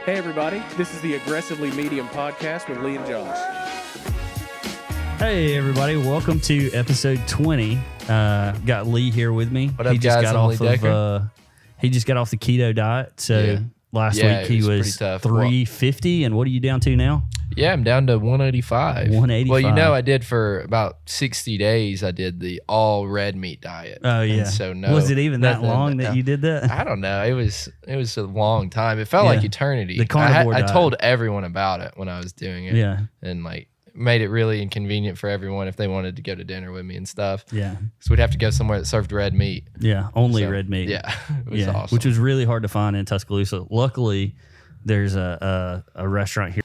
Hey everybody, this is the Aggressively Medium podcast with Lee and Josh. Hey everybody, welcome to episode 20. Got Lee here with me. What up, guys? He just got off the keto diet. So last week he was 350. And what are you down to now? Yeah, I'm down to 185. 185. Well, you know, I did for about 60 days. I did the all red meat diet. Oh yeah. And so no, was it even that long that you did that? I don't know. It was a long time. It felt like eternity. The carnivore I diet. told everyone about it when I was doing it. Yeah. And like made it really inconvenient for everyone if they wanted to go to dinner with me and stuff. Yeah. So we'd have to go somewhere that served red meat. Yeah, only red meat. Yeah. It was awesome. Which was really hard to find in Tuscaloosa. Luckily, there's a restaurant here.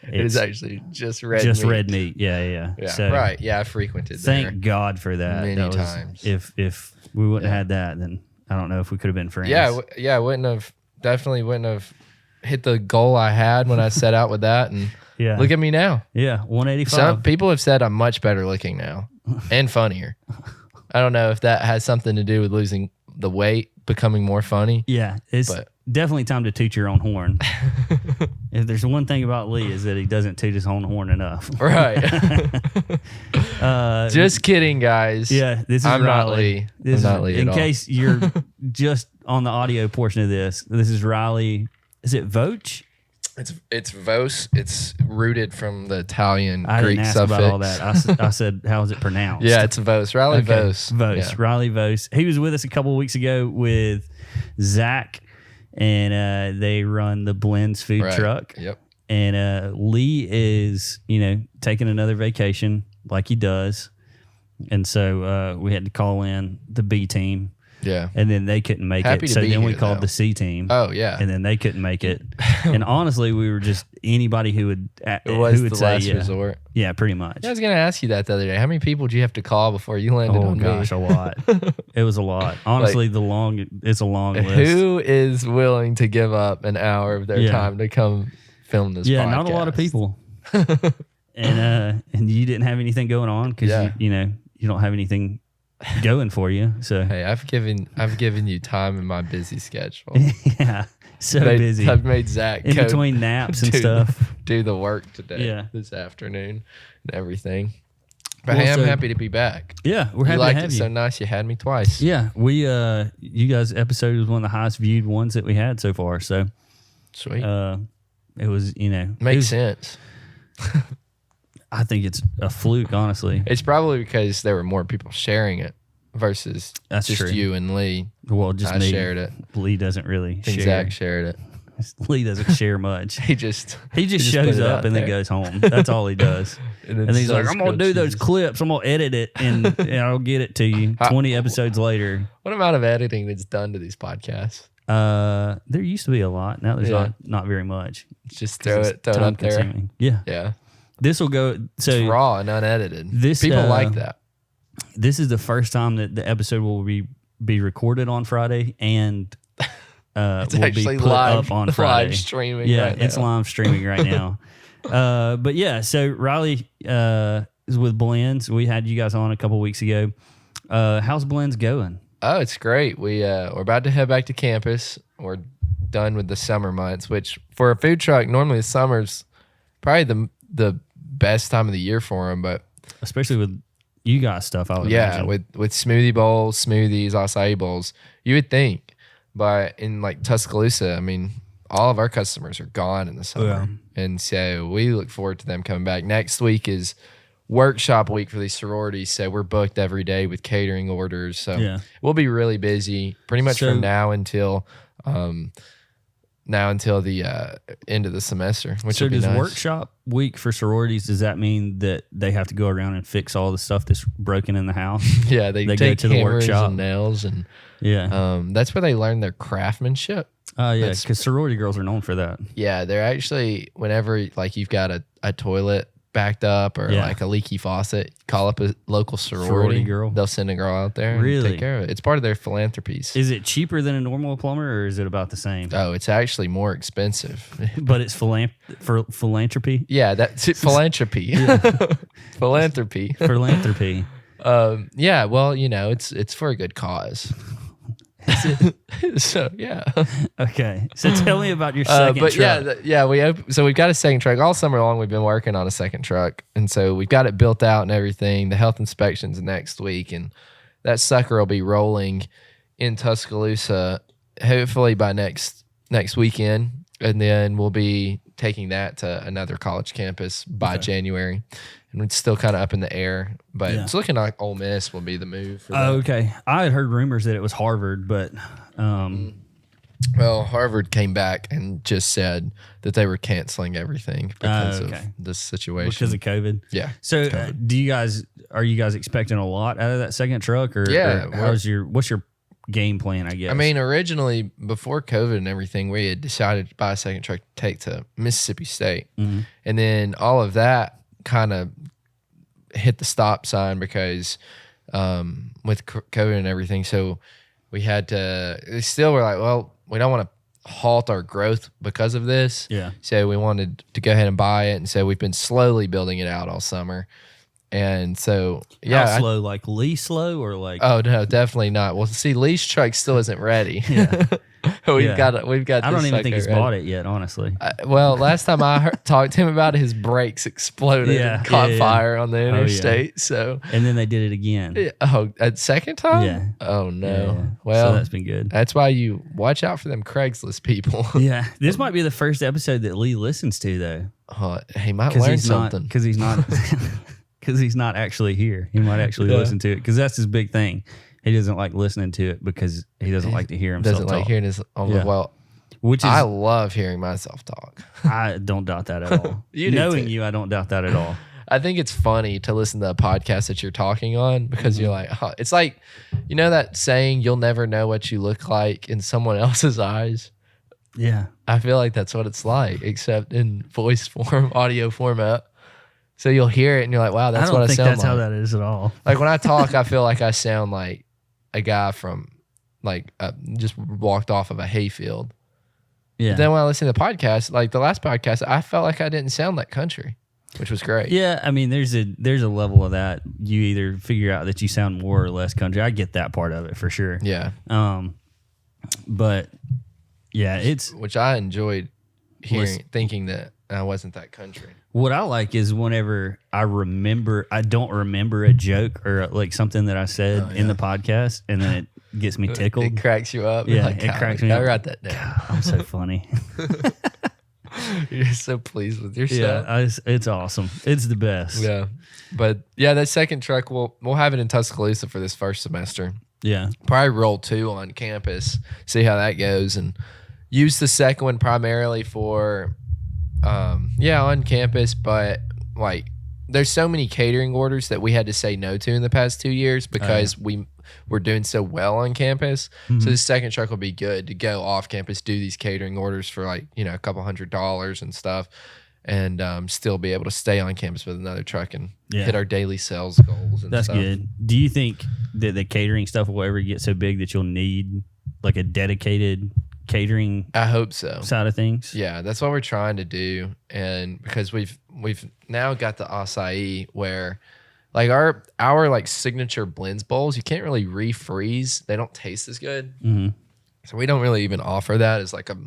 It is actually just red meat. Just red meat. Yeah. So, right. Yeah, I frequented there. Thank God for that. Many times. If we wouldn't have had that, then I don't know if we could have been friends. Yeah, I definitely wouldn't have hit the goal I had when I set out with that. And look at me now. Yeah, 185. Some people have said I'm much better looking now and funnier. I don't know if that has something to do with losing the weight, becoming more funny. Yeah, it's definitely time to toot your own horn. If there's one thing about Lee is that he doesn't toot his own horn enough. Right. Just kidding, guys. Yeah, this is I'm Riley. not Lee. I'm not Lee in at case you're just on the audio portion of this is Riley. Is it Voce? It's Voce. It's rooted from the Italian I Greek didn't ask suffix. about all that. I said, how is it pronounced? Yeah, it's Voce. Riley Voce. Voce. Yeah. Riley Voce. He was with us a couple of weeks ago with Zach, and they run the Blends food truck. Yep. And Lee is, taking another vacation like he does. And so we had to call in the B team. Yeah. And then they couldn't make it. So then we called the C team. Oh, yeah. And then they couldn't make it. And honestly, we were just anybody who would last say resort. Yeah, pretty much. I was going to ask you that the other day. How many people did you have to call before you landed on me? Oh, gosh, a lot. It was a lot. Honestly, it's a long list. Who is willing to give up an hour of their time to come film this podcast? Yeah, not a lot of people. And you didn't have anything going on because, you don't have anything going for you. So hey, I've given you time in my busy schedule. Yeah, busy. I've made Zach in between naps and stuff do the work today. Yeah. This afternoon and everything. But hey, I'm happy to be back. Yeah, we're happy to have you. So nice, you had me twice. Yeah, we you guys' episode was one of the highest viewed ones that we had so far. So sweet. It was makes sense. I think it's a fluke, honestly. It's probably because there were more people sharing it versus just true. You and Lee. Well, just me. Shared it. Lee doesn't really share. Zach shared it. Lee doesn't share much. He just shows up and then goes home. That's all he does. and then he's like, I'm going to do those clips. I'm going to edit it and I'll get it to you 20 episodes later. What amount of editing that's done to these podcasts? There used to be a lot. Now there's not very much. Just throw it up there. Yeah. Yeah. This will go. So it's raw and unedited. People like that. This is the first time that the episode will be recorded on Friday and it's will actually be put live, up on Friday. Live streaming. Yeah, right it's now. live streaming right now. But yeah, so Riley is with Blends. We had you guys on a couple weeks ago. How's Blends going? Oh, it's great. We're about to head back to campus. We're done with the summer months, which for a food truck, normally the summer's probably the best time of the year for them, but especially with you guys stuff, I would imagine. with smoothie bowls, smoothies, acai bowls, you would think, but in like Tuscaloosa, I mean, all of our customers are gone in the summer, and so we look forward to them coming back. Next week is workshop week for these sororities, so we're booked every day with catering orders, so we'll be really busy pretty much from now until the end of the semester, which will be nice. So does workshop week for sororities, does that mean that they have to go around and fix all the stuff that's broken in the house? Yeah, they go to the workshop and nails, and that's where they learn their craftsmanship. Oh, yeah, because sorority girls are known for that. Yeah, they're actually, whenever like you've got a toilet backed up or like a leaky faucet, call up a local sorority girl. They'll send a girl out there and take care of it. It's part of their philanthropies. Is it cheaper than a normal plumber, or is it about the same? Oh, it's actually more expensive. But it's philanthropy? Yeah, that's philanthropy. Philanthropy. Philanthropy. Yeah, well, it's for a good cause. So yeah. Okay. So tell me about your second but truck. so we've got a second truck. All summer long we've been working on a second truck, and so we've got it built out and everything. The health inspection's next week, and that sucker will be rolling in Tuscaloosa hopefully by next weekend, and then we'll be taking that to another college campus by January. And it's still kind of up in the air, but it's looking like Ole Miss will be the move. For that. Okay. I had heard rumors that it was Harvard, but well, Harvard came back and just said that they were canceling everything because of this situation. Because of COVID. Yeah. So are you guys expecting a lot out of that second truck, or what's your game plan, I guess? I mean, originally before COVID and everything, we had decided to buy a second truck to take to Mississippi State. Mm-hmm. And then all of that kind of hit the stop sign because with COVID and everything. So we had to, still we're like, well, we don't want to halt our growth because of this. Yeah. So we wanted to go ahead and buy it. And so we've been slowly building it out all summer. And so, how slow? Like lease slow or like? Oh no, definitely not. Well, see, lease truck still isn't ready. Yeah. We've got. I don't even think he's bought it yet, honestly. Well, last time I talked to him about it, his brakes exploded and caught fire on the interstate. So, and then they did it again. A second time? Yeah. Oh no. Yeah. Well, so that's been good. That's why you watch out for them Craigslist people. Yeah. This might be the first episode that Lee listens to, though. He might learn something because he's not. Because he's not actually here. He might actually listen to it because that's his big thing. He doesn't like listening to it because he doesn't like to hear himself talk. Doesn't like hearing his own well. Which is, I love hearing myself talk. I don't doubt that at all. Knowing you, I don't doubt that at all. I think it's funny to listen to a podcast that you're talking on because you're like, it's like, you know that saying, you'll never know what you look like in someone else's eyes? Yeah. I feel like that's what it's like, except in voice form, audio format. So you'll hear it and you're like, wow, that's what I sound like. I don't think that's how that is at all. Like when I talk, I feel like I sound like a guy from just walked off of a hayfield. Yeah. But then when I listen to the podcast, like the last podcast, I felt like I didn't sound like country, which was great. Yeah, I mean, there's a level of that. You either figure out that you sound more or less country. I get that part of it for sure. Yeah. But yeah, it's which I enjoyed hearing, thinking that I wasn't that country. What I like is whenever I don't remember a joke or like something that I said in the podcast, and then it gets me tickled. It cracks you up. Yeah, like, it cracks me up. I write that down. God, I'm so funny. You're so pleased with yourself. Yeah, it's awesome. It's the best. Yeah, but yeah, that second truck we'll have it in Tuscaloosa for this first semester. Yeah, probably roll 2 on campus, see how that goes, and use the second one primarily for. On campus, but like there's so many catering orders that we had to say no to in the past 2 years because we were doing so well on campus. Mm-hmm. So the second truck will be good to go off campus, do these catering orders for like, a couple $100s and stuff, and still be able to stay on campus with another truck and hit our daily sales goals and That's stuff. Good. Do you think that the catering stuff will ever get so big that you'll need like a dedicated catering I hope so side of things? Yeah, that's what we're trying to do, and because we've now got the acai where like our like signature blends bowls you can't really refreeze, they don't taste as good. Mm-hmm. So we don't really even offer that as like a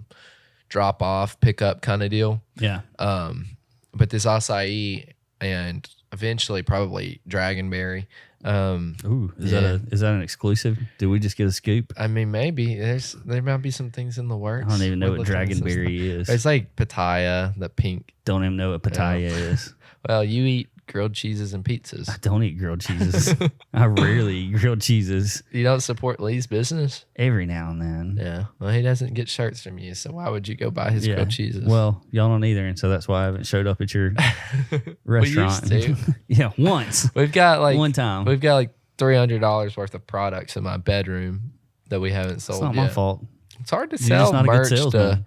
drop off pickup kind of deal. Yeah. But this acai and eventually probably dragonberry. Is that an exclusive? Did we just get a scoop? I mean, maybe there might be some things in the works. I don't even know what dragonberry is. It's like pitaya, the pink. Don't even know what pitaya is. Well, you eat grilled cheeses and pizzas. I don't eat grilled cheeses. I rarely eat grilled cheeses. You don't support Lee's business? Every now and then. Yeah. Well, he doesn't get shirts from you, so why would you go buy his grilled cheeses? Well, y'all don't either, and so that's why I haven't showed up at your restaurant. We used to. Yeah, once. We've got like one time. We've got like $300 worth of products in my bedroom that we haven't sold yet. It's not my fault. It's hard to sell merch to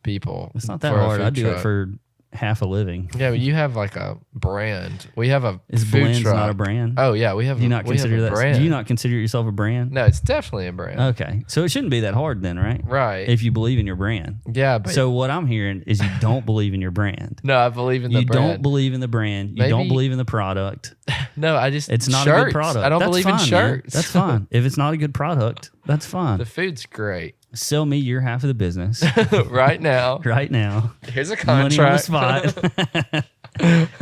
people. It's not that hard. I do it for half a living. Yeah, but you have like a brand. We have a Is food Blend's truck. not a brand? Oh yeah, we have. Do you not consider that? brand? Do you not consider yourself a brand? No, it's definitely a brand. Okay, so it shouldn't be that hard then, right? Right. If you believe in your brand. Yeah, but So what I'm hearing is you don't believe in your brand. no, I believe in the You brand. don't believe in the brand. You Maybe- don't believe in the product. No, I just It's not shirts. a good product. I don't That's believe in fine, man. shirts. That's fine. If it's not a good product, that's fine. The food's great Sell me your half of the business right now. right now. Here's a Money on the contract. spot.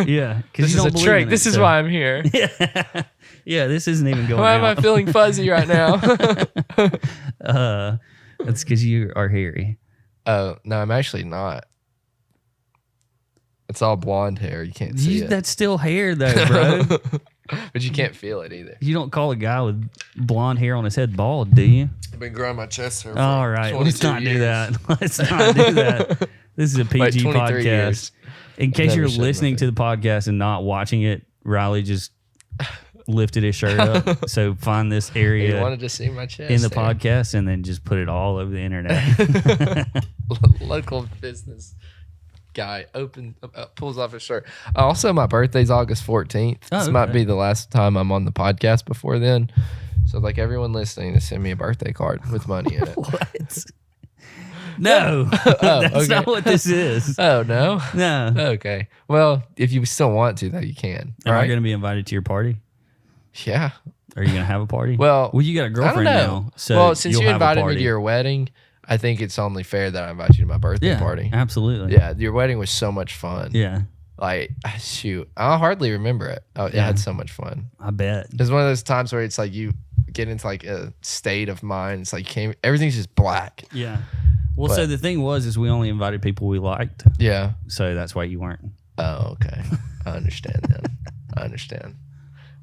Yeah, because This is a trick. This is why I'm here. Yeah, this isn't even going. Why am I out. feeling fuzzy right now? That's because you are hairy. Oh no, I'm actually not. It's all blonde hair. You can't see it. That's still hair, though, bro. But you can't feel it either. You don't call a guy with blonde hair on his head bald, do you? I've been growing my chest hair. All right, let's not do that. Let's not do that. This is a PG 23 podcast. years. In case Never you're shaved listening my to the podcast and not watching it, Riley just lifted his shirt up. So find this You area wanted to see my chest in the hair. podcast and then just put it all over the internet. Local business guy pulls off his shirt. Also, my birthday's August 14th. This might okay. be the last time I'm on the podcast before then. So, like everyone listening, to send me a birthday card with money in it. What? No, that's okay. not what this is. Oh no. No. Okay. Well, if you still want to, though, you can. Am I Right? going to be invited to your party? Yeah. Are you going to have a party? Well, you got a I don't girlfriend know. now. So well, since you'll you have a invited me party. to your wedding, I think it's only fair that I invite you to my birthday party. Absolutely. Yeah, your wedding was so much fun. Yeah. Like, shoot, I hardly remember it. Oh, it had so much fun. I bet. It's one of those times where it's like you get into like a state of mind. It's like everything's just black. Yeah. Well, But- so the thing was we only invited people we liked. Yeah. So that's why you weren't. Oh, okay. I understand then. I understand.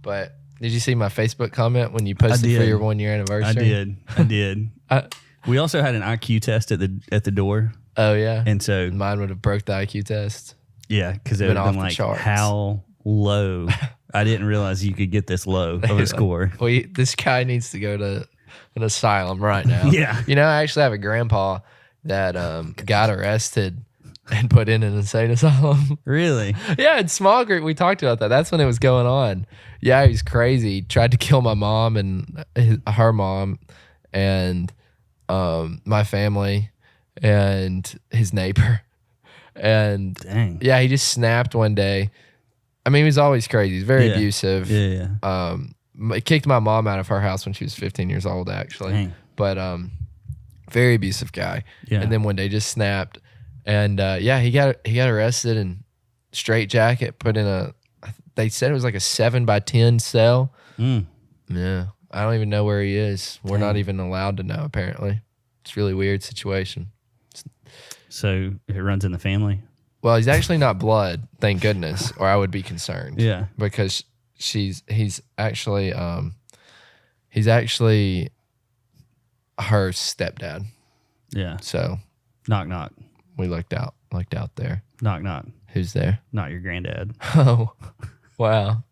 But did you see my Facebook comment when you posted for did. your 1 year anniversary? I did. We also had an IQ test at the door. Oh yeah. And so, Mine would have broke the IQ test. yeah, because it Been would have off been the like, charts. how low. I didn't realize you could get this low of a score. This guy needs to go to an asylum right now. Yeah. You know, I actually have a grandpa that got arrested and put in an insane asylum. Really? Yeah, in small group, we talked about that. That's when it was going on. Yeah, he was crazy. He tried to kill my mom and her mom and my family and his neighbor. And Dang. yeah, he just snapped one day. I mean, he was always crazy. He's very abusive. Yeah. He kicked my mom out of her house when she was 15 years old, actually. Dang. But very abusive guy. Yeah. And then one day just snapped. And yeah, he got arrested and straight jacket, put in they said it was like a 7x10 cell. Mm. Yeah. I don't even know where he is. We're not even allowed to know, apparently. It's a really weird situation. So it runs in the family? Well, he's actually not blood, thank goodness, or I would be concerned. Yeah. Because he's actually her stepdad. Yeah. So Knock, knock. we looked out there. Knock, knock. Who's there? Not your granddad. Oh, wow.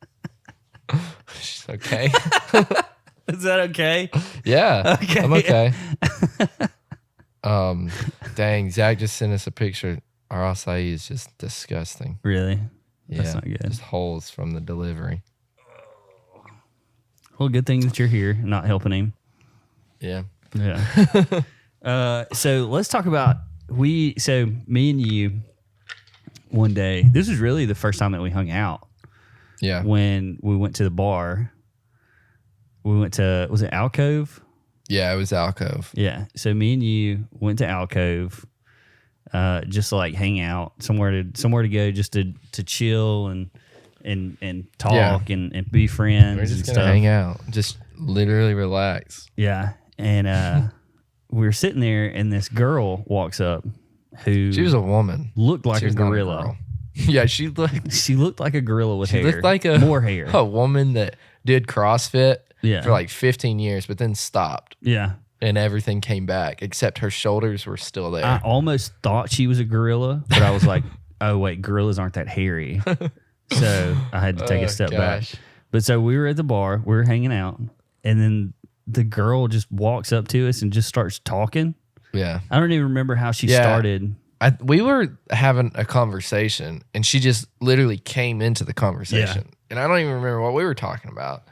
Okay. Is that okay? Yeah. Okay. I'm okay. Dang, Zach just sent us a picture. Our acai is just disgusting. Really? Yeah. That's not good. Just holes from the delivery. Well, good thing that you're here, not helping him. Yeah. Yeah. So let's talk about me and you one day. This was really the first time that we hung out. Yeah. When we went to the bar. We went to, was it Alcove? Yeah, it was Alcove. Yeah. So me and you went to Alcove, just to like hang out, somewhere to go, just to chill and talk and be friends. We're just and gonna stuff. hang out. Just literally relax. Yeah. And we were sitting there, and this girl walks up who She was a woman. looked like She a was not gorilla. girl. Yeah, she looked She looked like a gorilla with hair. looked like more hair. a woman that did CrossFit Yeah. for like 15 years, but then stopped. Yeah. And everything came back, except her shoulders were still there. I almost thought she was a gorilla, but I was like, oh, wait, gorillas aren't that hairy. So I had to take a step back. But so we were at the bar, we were hanging out, and then the girl just walks up to us and just starts talking. Yeah. I don't even remember how she started. we were having a conversation, and she just literally came into the conversation, and I don't even remember what we were talking about.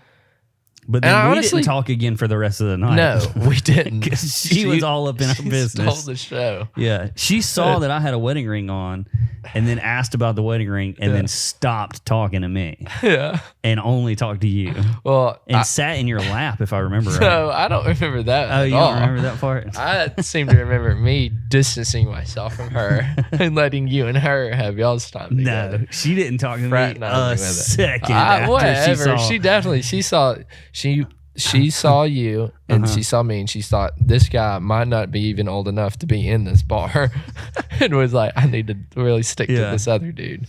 But then we didn't talk again for the rest of the night. No, we didn't. Because she was all up in our business. Stole the show. Yeah. She saw that I had a wedding ring on and then asked about the wedding ring and then stopped talking to me. Yeah. And only talked to you. Well, and sat in your lap, if I remember right. No, I don't remember that. Oh, you don't remember that part? I seem to remember me distancing myself from her and letting you and her have y'all's time together. No, she didn't talk to me a second after whatever. She saw she saw you and she saw me and she thought this guy might not be even old enough to be in this bar and was like, I need to really stick to this other dude.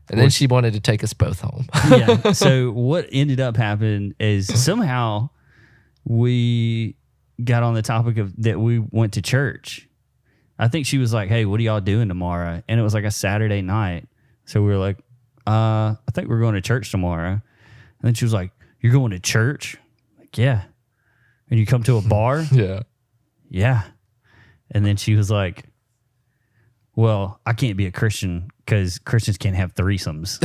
And then she wanted to take us both home. Yeah. So what ended up happening is somehow we got on the topic of that we went to church. I think she was like, hey, what are y'all doing tomorrow? And it was like a Saturday night. So we were like, I think we're going to church tomorrow. And then she was like, you're going to church? Like, yeah. And you come to a bar? Yeah. Yeah. And then she was like, well, I can't be a Christian because Christians can't have threesomes.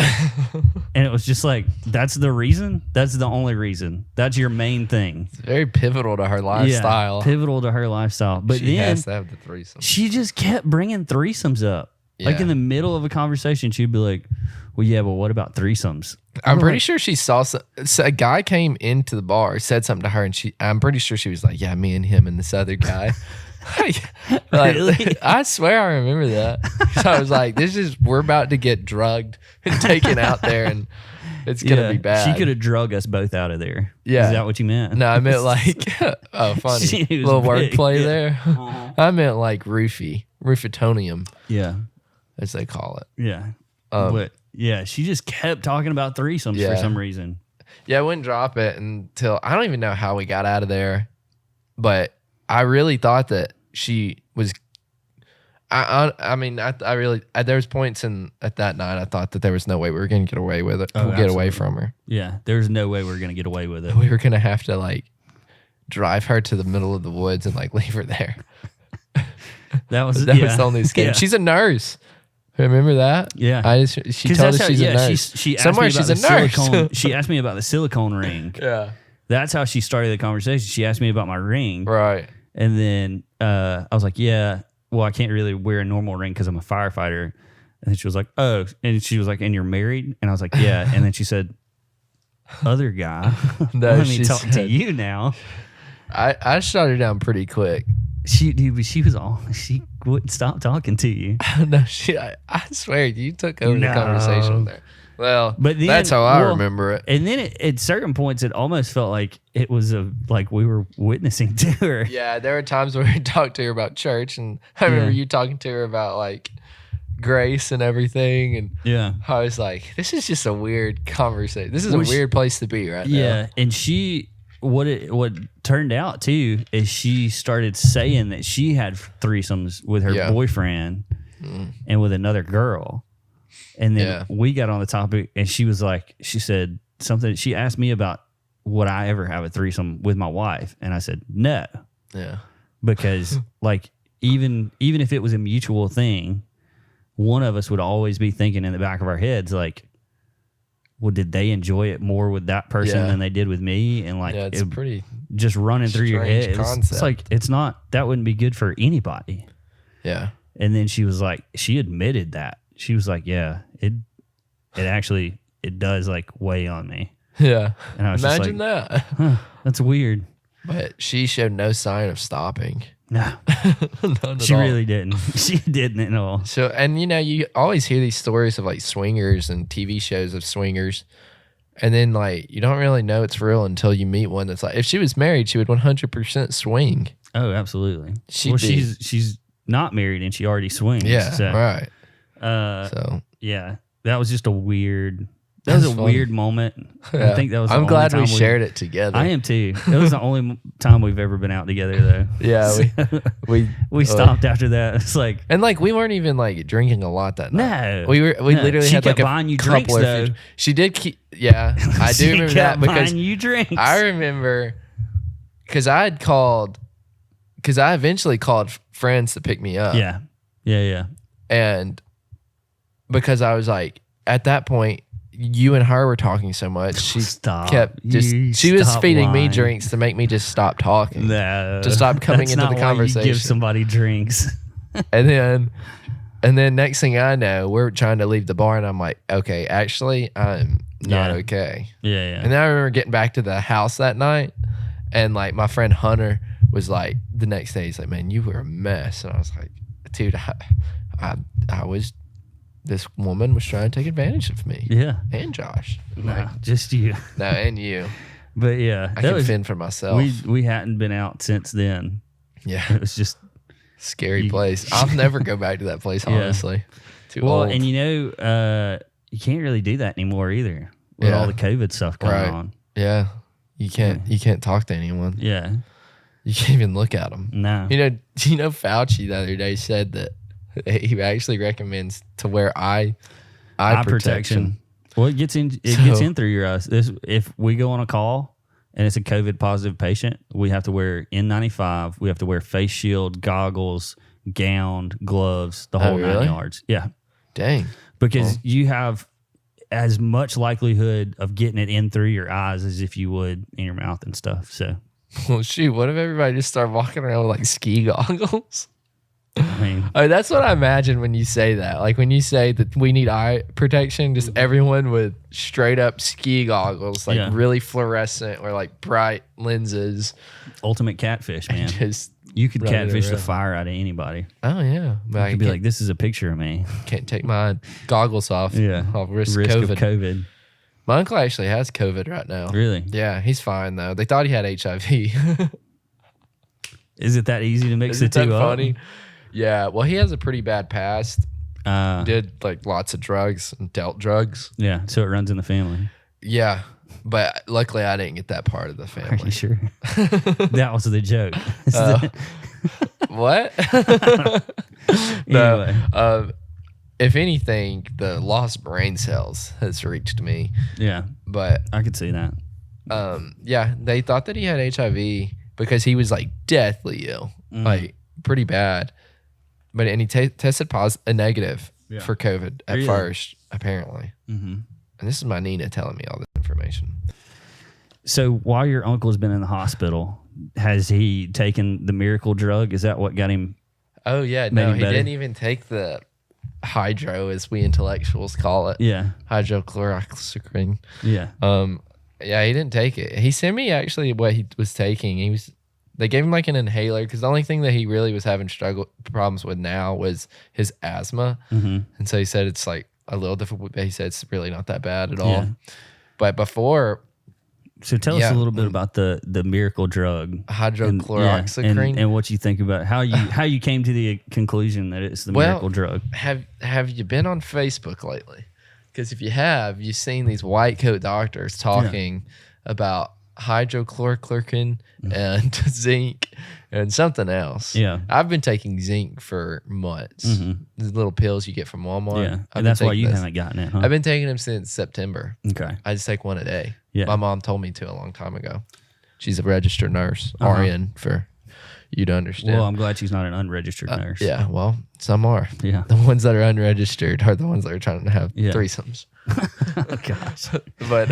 And it was just like, that's the reason? That's the only reason. That's your main thing. It's very pivotal to her lifestyle. Yeah, pivotal to her lifestyle. But she then has to have the threesome. She just kept bringing threesomes up. Yeah. Like in the middle of a conversation, she'd be like, well, yeah, well, what about threesomes? I'm pretty sure she saw so a guy came into the bar, said something to her, and I'm pretty sure she was like, yeah, me and him and this other guy. Really? I swear I remember that. So I was like, we're about to get drugged and taken out there, and it's going to be bad. She could have drug us both out of there. Yeah. Is that what you meant? No, I meant like, oh, funny. Little wordplay there. I meant like rufitonium. Yeah. As they call it. Yeah. But yeah, she just kept talking about threesomes for some reason. Yeah, I wouldn't drop it until, I don't even know how we got out of there, but I really thought that she was, I mean, I really, there was points at that night, I thought that there was no way we were going to get away with it. Get away from her. Yeah, there's no way we were going to get away with it. We were going to have to like drive her to the middle of the woods and like leave her there. That was the only escape. Yeah. She's a nurse. Remember that? Yeah. She told us she's a nurse. She asked me about the silicone. She asked me about the silicone ring. Yeah. That's how she started the conversation. She asked me about my ring. Right. And then I was like, yeah, well, I can't really wear a normal ring because I'm a firefighter. And then she was like, oh. And she was like, and you're married? And I was like, yeah. And then she said, other guy. No, let me talk to you now. I shut her down pretty quick. She wouldn't stop talking to you. No, I swear you took over the conversation there. Well, but then, that's how I remember it. And then at certain points, it almost felt like it was like we were witnessing to her. Yeah, there were times where we talked to her about church, and I remember you talking to her about like grace and everything, and I was like, "This is just a weird conversation. This is a weird place to be right now." Yeah, and what turned out too is she started saying that she had threesomes with her boyfriend and with another girl. And then we got on the topic and she said something. She asked me about would I ever have a threesome with my wife? And I said, no. Yeah. Because like, even if it was a mutual thing, one of us would always be thinking in the back of our heads, like, well, did they enjoy it more with that person than they did with me? And like, it's pretty just running through your head. It's like, that wouldn't be good for anybody. Yeah. And then she was like, she admitted that. She was like, yeah, it does like weigh on me. Yeah. And I was Imagine just like, that. Huh, that's weird. But she showed no sign of stopping. No. She really didn't. She didn't at all. So, and you always hear these stories of like swingers and TV shows of swingers. And then like, you don't really know it's real until you meet one that's like, if she was married, she would 100% swing. Oh, absolutely. She's not married and she already swings. Yeah. So. Right. So yeah, that was just a weird. That was a weird moment. Yeah. I think that was. I'm glad we shared it together. I am too. That was the only time we've ever been out together, though. Yeah, so we stopped after that. It's like and like we weren't even like drinking a lot that night. No, we literally she had kept like buying you drinks though. She did keep. Yeah, I do remember that because buying you drinks. I remember because I eventually called friends to pick me up. Yeah. Yeah. And because I was like, at that point, you and her were talking so much. She she was feeding me drinks to make me just stop talking. No, to stop coming into the conversation. You give somebody drinks. and then next thing I know, we're trying to leave the bar, and I'm like, okay, actually, I'm not okay. Yeah. And then I remember getting back to the house that night, and like my friend Hunter was like, the next day, he's like, man, you were a mess. And I was like, dude, I was. This woman was trying to take advantage of me. Yeah. And Josh. No, just you. No, and you. But yeah. I can fend for myself. We hadn't been out since then. Yeah. It was just. Scary place. I'll never go back to that place, honestly. Too old. And you can't really do that anymore either with all the COVID stuff going on. Yeah. You can't talk to anyone. Yeah. You can't even look at them. No. You know Fauci the other day said that he actually recommends to wear eye protection. Well, it gets in through your eyes. If we go on a call and it's a COVID positive patient, we have to wear N95. We have to wear face shield, goggles, gown, gloves, the whole 9 yards. Yeah. Dang. Because you have as much likelihood of getting it in through your eyes as if you would in your mouth and stuff. So, well, shoot, what if everybody just started walking around with like ski goggles? I mean, that's what I imagine when you say that. Like when you say that we need eye protection, just everyone with straight up ski goggles, like really fluorescent or like bright lenses. Ultimate catfish, man. Just you could catfish the fire out of anybody. Oh yeah, but you could be like, "This is a picture of me." Can't take my goggles off. Yeah, I'll risk of COVID. COVID. My uncle actually has COVID right now. Really? Yeah, he's fine though. They thought he had HIV. Is it that easy to mix the two up? Funny? Yeah, well, he has a pretty bad past. Did like lots of drugs and dealt drugs. Yeah, so it runs in the family. Yeah, but luckily I didn't get that part of the family. Are you sure? That was the joke. What? Anyway. No, if anything, the lost brain cells has reached me. Yeah, but I could see that. Yeah, they thought that he had HIV because he was like deathly ill, like pretty bad. But he tested negative for COVID at first, apparently. Mm-hmm. And this is my Nina telling me all this information. So while your uncle has been in the hospital, has he taken the miracle drug? Is that what got him? Oh yeah, no, he didn't even take the hydro, as we intellectuals call it. Yeah, hydrochloroquine. Yeah. Yeah, he didn't take it. He sent me actually what he was taking. They gave him like an inhaler because the only thing that he really was having problems with now was his asthma. Mm-hmm. And so he said it's like a little difficult, but he said it's really not that bad at all. Yeah. But before... So tell us a little bit about the miracle drug. Hydrochloroquine. And what you think about how you came to the conclusion that it's the miracle drug. Have you been on Facebook lately? Because if you have, you've seen these white coat doctors talking about hydrochloroquine and zinc and something else. Yeah. I've been taking zinc for months. Mm-hmm. The little pills you get from Walmart. Yeah. And that's why you haven't gotten it, huh? I've been taking them since September. Okay. I just take one a day. Yeah. My mom told me to a long time ago. She's a registered nurse, RN for you to understand. Well, I'm glad she's not an unregistered nurse. Yeah, well, some are. Yeah. The ones that are unregistered are the ones that are trying to have threesomes. Oh, gosh. But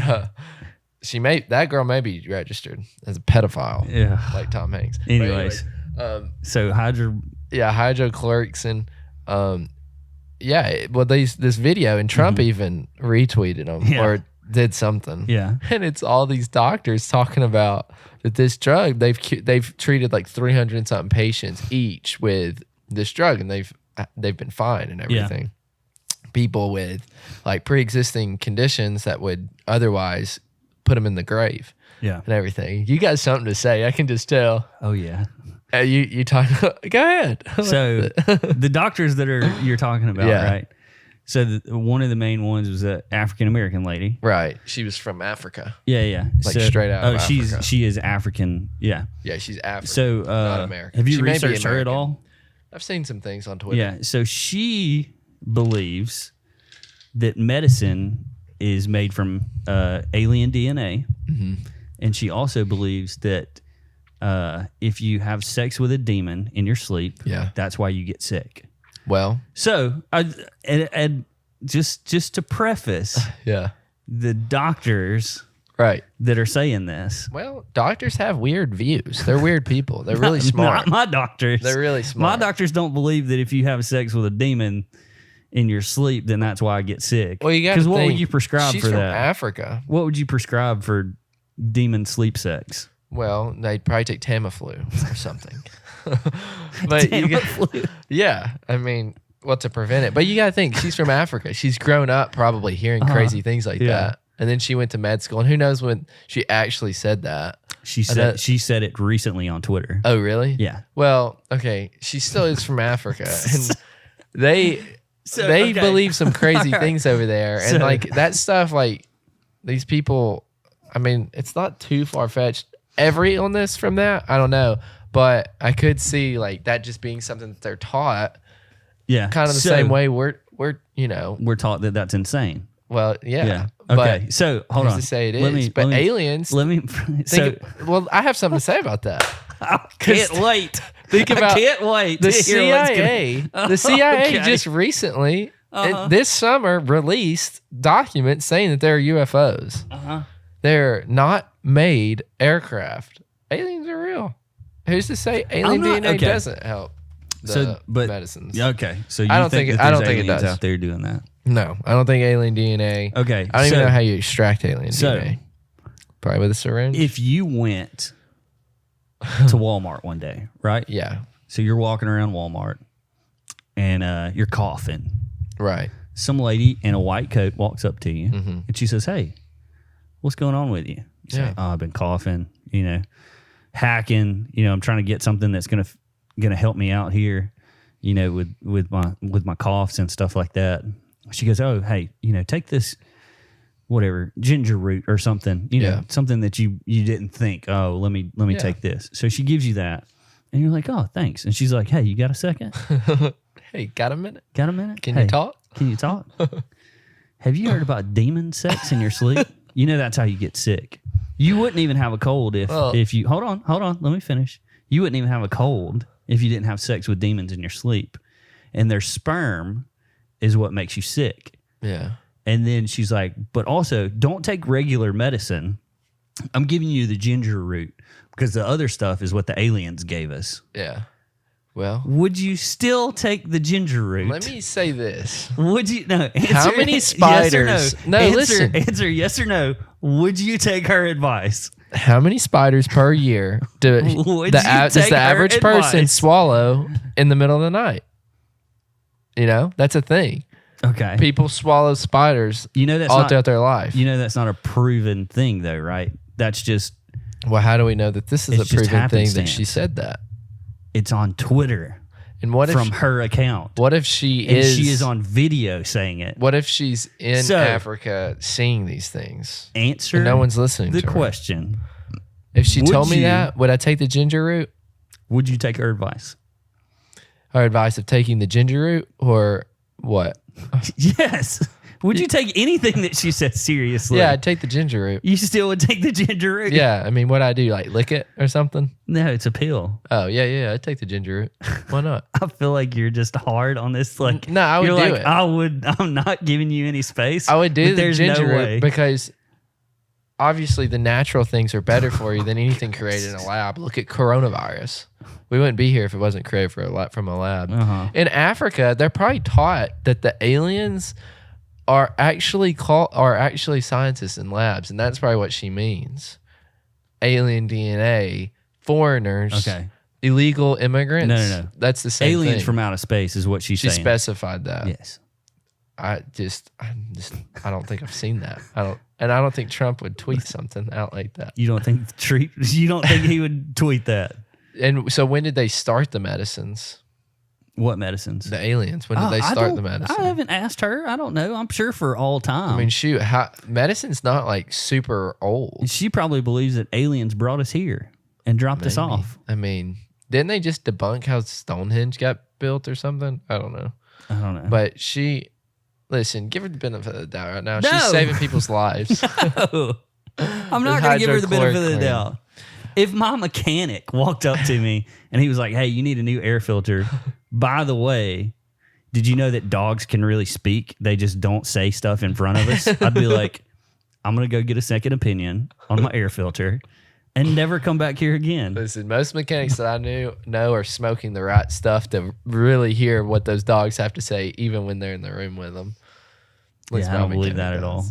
that girl may be registered as a pedophile. Yeah. Like Tom Hanks. Anyways. So hydrochloroquine. This video, and Trump even retweeted them or did something. Yeah. And it's all these doctors talking about that this drug, they've treated like 300 and something patients each with this drug, and they've been fine and everything. Yeah. People with like pre-existing conditions that would otherwise put them in the grave. Yeah. And everything. You got something to say. I can just tell. Oh yeah. You talk. Go ahead. So the doctors that you're talking about, right? So one of the main ones was an African American lady, right? She was from Africa. Yeah. Like straight out. Of Africa. She is African. Yeah. Yeah, she's African. So not American. Have you researched her at all? I've seen some things on Twitter. Yeah. So she believes that medicine is made from alien DNA, and she also believes that if you have sex with a demon in your sleep, that's why you get sick. Well, So, and just to preface, yeah. the doctors Right. that are saying this. Well, doctors have weird views. They're weird people. They're really smart. Not my doctors. They're really smart. My doctors don't believe that if you have sex with a demon in your sleep, then that's why I get sick. Well, you got because what would you prescribe she's for from that? Africa. What would you prescribe for demon sleep sex? Well, they'd probably take Tamiflu or something. But Tamiflu. yeah, I mean, what to prevent it? But you got to think she's from Africa. She's grown up probably hearing crazy things like that, and then she went to med school, and who knows when she actually said that. She said it recently on Twitter. Oh, really? Yeah. Well, okay, she still is from Africa, and they believe some crazy things over there, and like that stuff. Like these people, I mean, it's not too far fetched. Every illness from that, I don't know, but I could see like that just being something that they're taught. Yeah. Kind of the same way we're we're taught that that's insane. Well, yeah. Yeah. Okay. But So hold on. to say it is, but aliens. Well, I have something to say about that. I can't wait. Think about I can't wait. The to hear what's CIA. gonna- The CIA Okay. just recently, this summer, released documents saying that there are UFOs. They're not made aircraft. Aliens are real. Who's to say alien DNA doesn't help the medicines? Okay. So you I don't think think that I there's don't think it aliens does. out there doing that? No, I don't think alien DNA. Okay. I don't even know how you extract alien so DNA. Probably with a syringe. If you went to Walmart one day, right? Yeah. So you're walking around Walmart and you're coughing. Right. Some lady in a white coat walks up to you and she says, "Hey, what's going on with you?" You say, "Oh, I've been coughing, hacking, I'm trying to get something that's gonna help me out here, with my coughs and stuff like that." She goes, "Oh, hey, take this whatever ginger root or something, something that you didn't think. Oh, let me take this." So she gives you that, and you're like, "Oh, thanks." And she's like, "Hey, you got a second? Hey, got a minute? Got a minute? Can you talk? Can you talk? Have you heard about demon sex in your sleep? That's how you get sick. You wouldn't even have a cold if you hold on. Let me finish. You wouldn't even have a cold if you didn't have sex with demons in your sleep, and their sperm is what makes you sick." Yeah. And then she's like, "But also, don't take regular medicine. I'm giving you the ginger root because the other stuff is what the aliens gave us." Yeah. Well, would you still take the ginger root? let me say this. Would you? No. How many spiders? Yes or no. Answer yes or no. Would you take her advice? How many spiders per year does the average person swallow in the middle of the night? That's a thing. Okay. People swallow spiders that's all not, throughout their life. That's not a proven thing, though, right? That's just... Well, how do we know that this is a proven thing that she happenstance. said that? It's on Twitter And what if from her account. What if she is on video saying it? What if she's in Africa seeing these things? Answer and no one's listening the to her. question. If she told me that, would I take the ginger root? Would you take her advice? Her advice of taking the ginger root or what? Yes. Would you take anything that she said seriously? Yeah, I'd take the ginger root. You still would take the ginger root? Yeah, I mean, what'd I do? Like lick it or something? No, it's a pill. Oh, yeah, I'd take the ginger root. Why not? I feel like you're just hard on this. Like, no, I would you're do like, it. I'm not giving you any space. I would do the ginger root way. because obviously the natural things are better for you than anything created in a lab. Look at coronavirus. We wouldn't be here if it wasn't created from a lab. In Africa, they're probably taught that the aliens are actually scientists in labs, and that's probably what she means. Alien DNA, foreigners, illegal immigrants. No. That's the same aliens thing. from outer space is what she's saying. She specified that. Yes. I don't think I've seen that. I don't think Trump would tweet something out like that. You don't think he would tweet that? And so when did they start the medicines? What medicines? The aliens. When did they start the medicine? I haven't asked her. I don't know. I'm sure for all time. I mean, shoot, medicine's not like super old. She probably believes that aliens brought us here and dropped us off. I mean, didn't they just debunk how Stonehenge got built or something? I don't know. But listen, give her the benefit of the doubt right now. No. She's saving people's lives. No. I'm not going to give her the benefit of the doubt. If my mechanic walked up to me and he was like, "Hey, you need a new air filter. By the way, did you know that dogs can really speak? They just don't say stuff in front of us. I'd be like, I'm going to go get a second opinion on my air filter and never come back here again. Listen, most mechanics that I know are smoking the right stuff to really hear what those dogs have to say, even when they're in the room with them. Yeah, I don't believe that at all.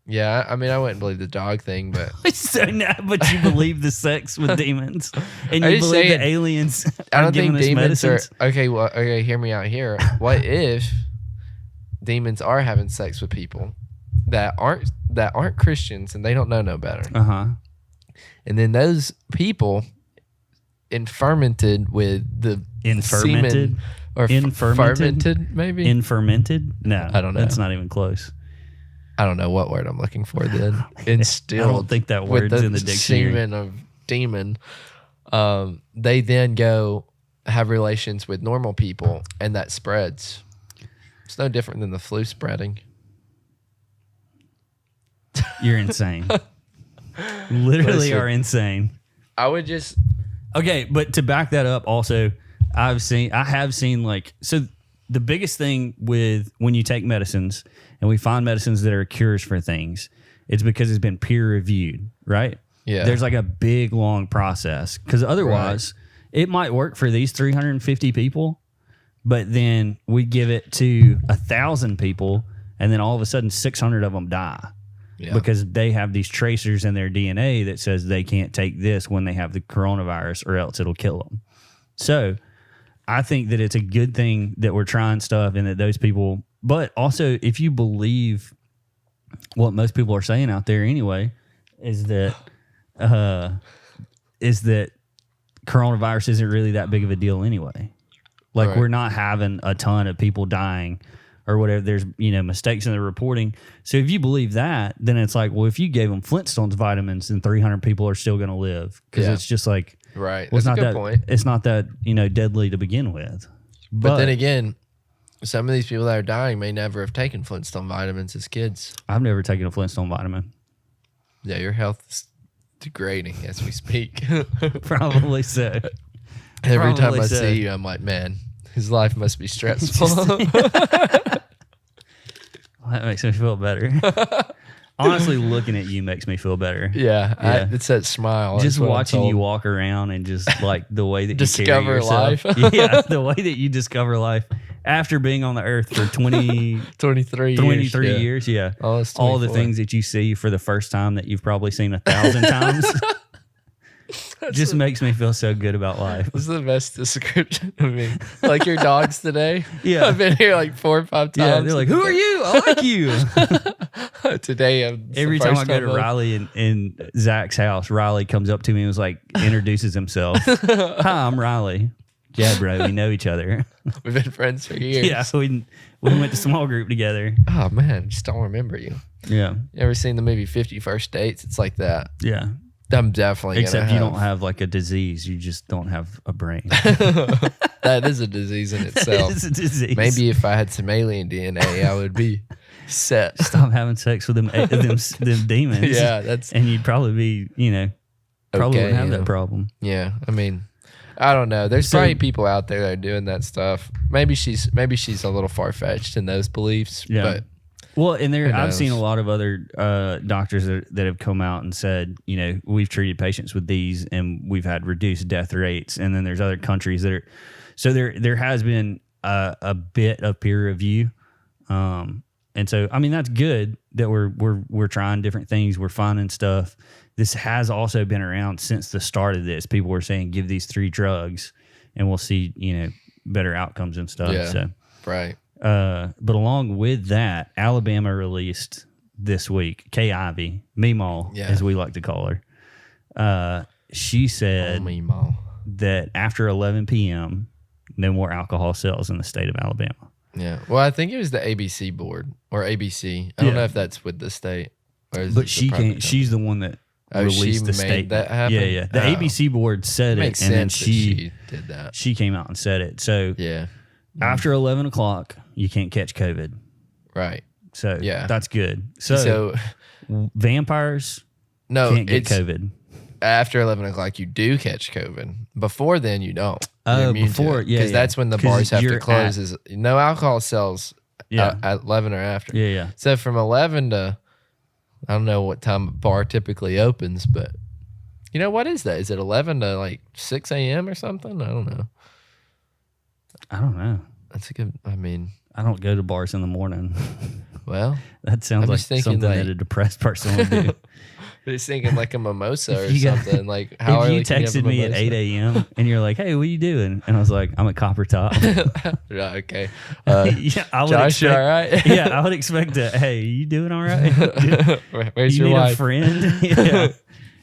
Yeah, I mean, I wouldn't believe the dog thing, but So now, but you believe the sex with demons, and you believe the aliens. I don't think us demons medicines? are okay. Well, okay, hear me out here. What if demons are having sex with people that aren't Christians and they don't know no better? And then those people fermented with the semen or fermented maybe fermented. No, I don't know. That's not even close. I don't know what word I'm looking for then. Instilled. I don't think that word's in the dictionary. Semen of demon. They then go have relations with normal people, and that spreads. It's no different than the flu spreading. You're insane. Literally are insane. I would just okay, but to back that up, also, I have seen like so. The biggest thing with when you take medicines and we find medicines that are cures for things, it's because it's been peer reviewed, right? Yeah. There's like a big, long process because otherwise it might work for these 350 people, but then we give it to 1,000 people and then all of a sudden 600 of them die because they have these tracers in their DNA that says they can't take this when they have the coronavirus or else it'll kill them. So I think that it's a good thing that we're trying stuff and that those people, but also if you believe what most people are saying out there anyway, is that coronavirus isn't really that big of a deal anyway. Like we're not having a ton of people dying or whatever. There's, mistakes in the reporting. So if you believe that, then it's like, well, if you gave them Flintstones vitamins, then 300 people are still going to live because it's just like, right. Well, That's a good point. It's not that, deadly to begin with. But then again, some of these people that are dying may never have taken Flintstone vitamins as kids. I've never taken a Flintstone vitamin. Yeah, your health is degrading as we speak. Probably so. Every time I see you, I'm like, man, his life must be stressful. That makes me feel better. Honestly, looking at you makes me feel better. Yeah. It's that smile. Just watching you walk around and just like the way that discover you carry yourself. life. Yeah, the way that you discover life after being on the earth for 23 years. Yeah. All the things that you see for the first time that you've probably seen 1,000 times. Just makes me feel so good about life. This is the best description of me. Like your dogs today. Yeah. I've been here like 4 or 5 times. Yeah, they're like, who are you? I like you. Today, every time I go to Riley in Zach's house, Riley comes up to me and was like, introduces himself. Hi, I'm Riley. Yeah, bro, we know each other. We've been friends for years. Yeah, we went to small group together. Oh, man, just don't remember you. Yeah. You ever seen the movie 50 First Dates? It's like that. Yeah. I'm definitely Except you don't have like a disease. You just don't have a brain. That is a disease in itself. It is a disease. Maybe if I had some alien DNA, I would be set. Stop having sex with them demons. Yeah, and you'd probably be, probably okay, wouldn't have that problem. Yeah, I mean, I don't know. There's probably people out there that are doing that stuff. Maybe she's a little far fetched in those beliefs. Yeah. But well, and I've seen a lot of other doctors that have come out and said, we've treated patients with these and we've had reduced death rates. And then there's other countries that are, so there has been a bit of peer review. And so, I mean, that's good that we're trying different things. We're finding stuff. This has also been around since the start of this. People were saying, give these 3 drugs and we'll see, better outcomes and stuff. Yeah, so, right. But along with that, Alabama released this week, Kay Ivey, Meemaw, as we like to call her. She said that after 11 p.m., no more alcohol sales in the state of Alabama. Yeah. Well, I think it was the ABC board or ABC. I don't know if that's with the state. Or is but she can't. She's the one that released the statement. That happen? Yeah. The ABC board said it, and then she did that. She came out and said it. So after 11 o'clock, you can't catch COVID. Right. So that's good. So vampires can't get COVID. after 11 o'clock, you do catch COVID. Before then, you don't. Oh, before, yeah. Because that's when the bars have to close. Is no alcohol sales Yeah. at 11 or after. Yeah, yeah. So from 11 to, I don't know what time a bar typically opens, but what is that? Is it 11 to like 6 a.m. or something? I don't know. I don't know. That's a good, I mean. I don't go to bars in the morning. Well. That sounds like something that a depressed person would do. But it's thinking like a mimosa or something. Like how if you texted me at 8 a.m. and you're like, hey, what are you doing? And I was like, I'm at Copper Top. Yeah, okay. Yeah, I would Josh, expect, you all right? Yeah, I would expect to, hey, you doing all right? Where's you your need wife? a friend? Yeah.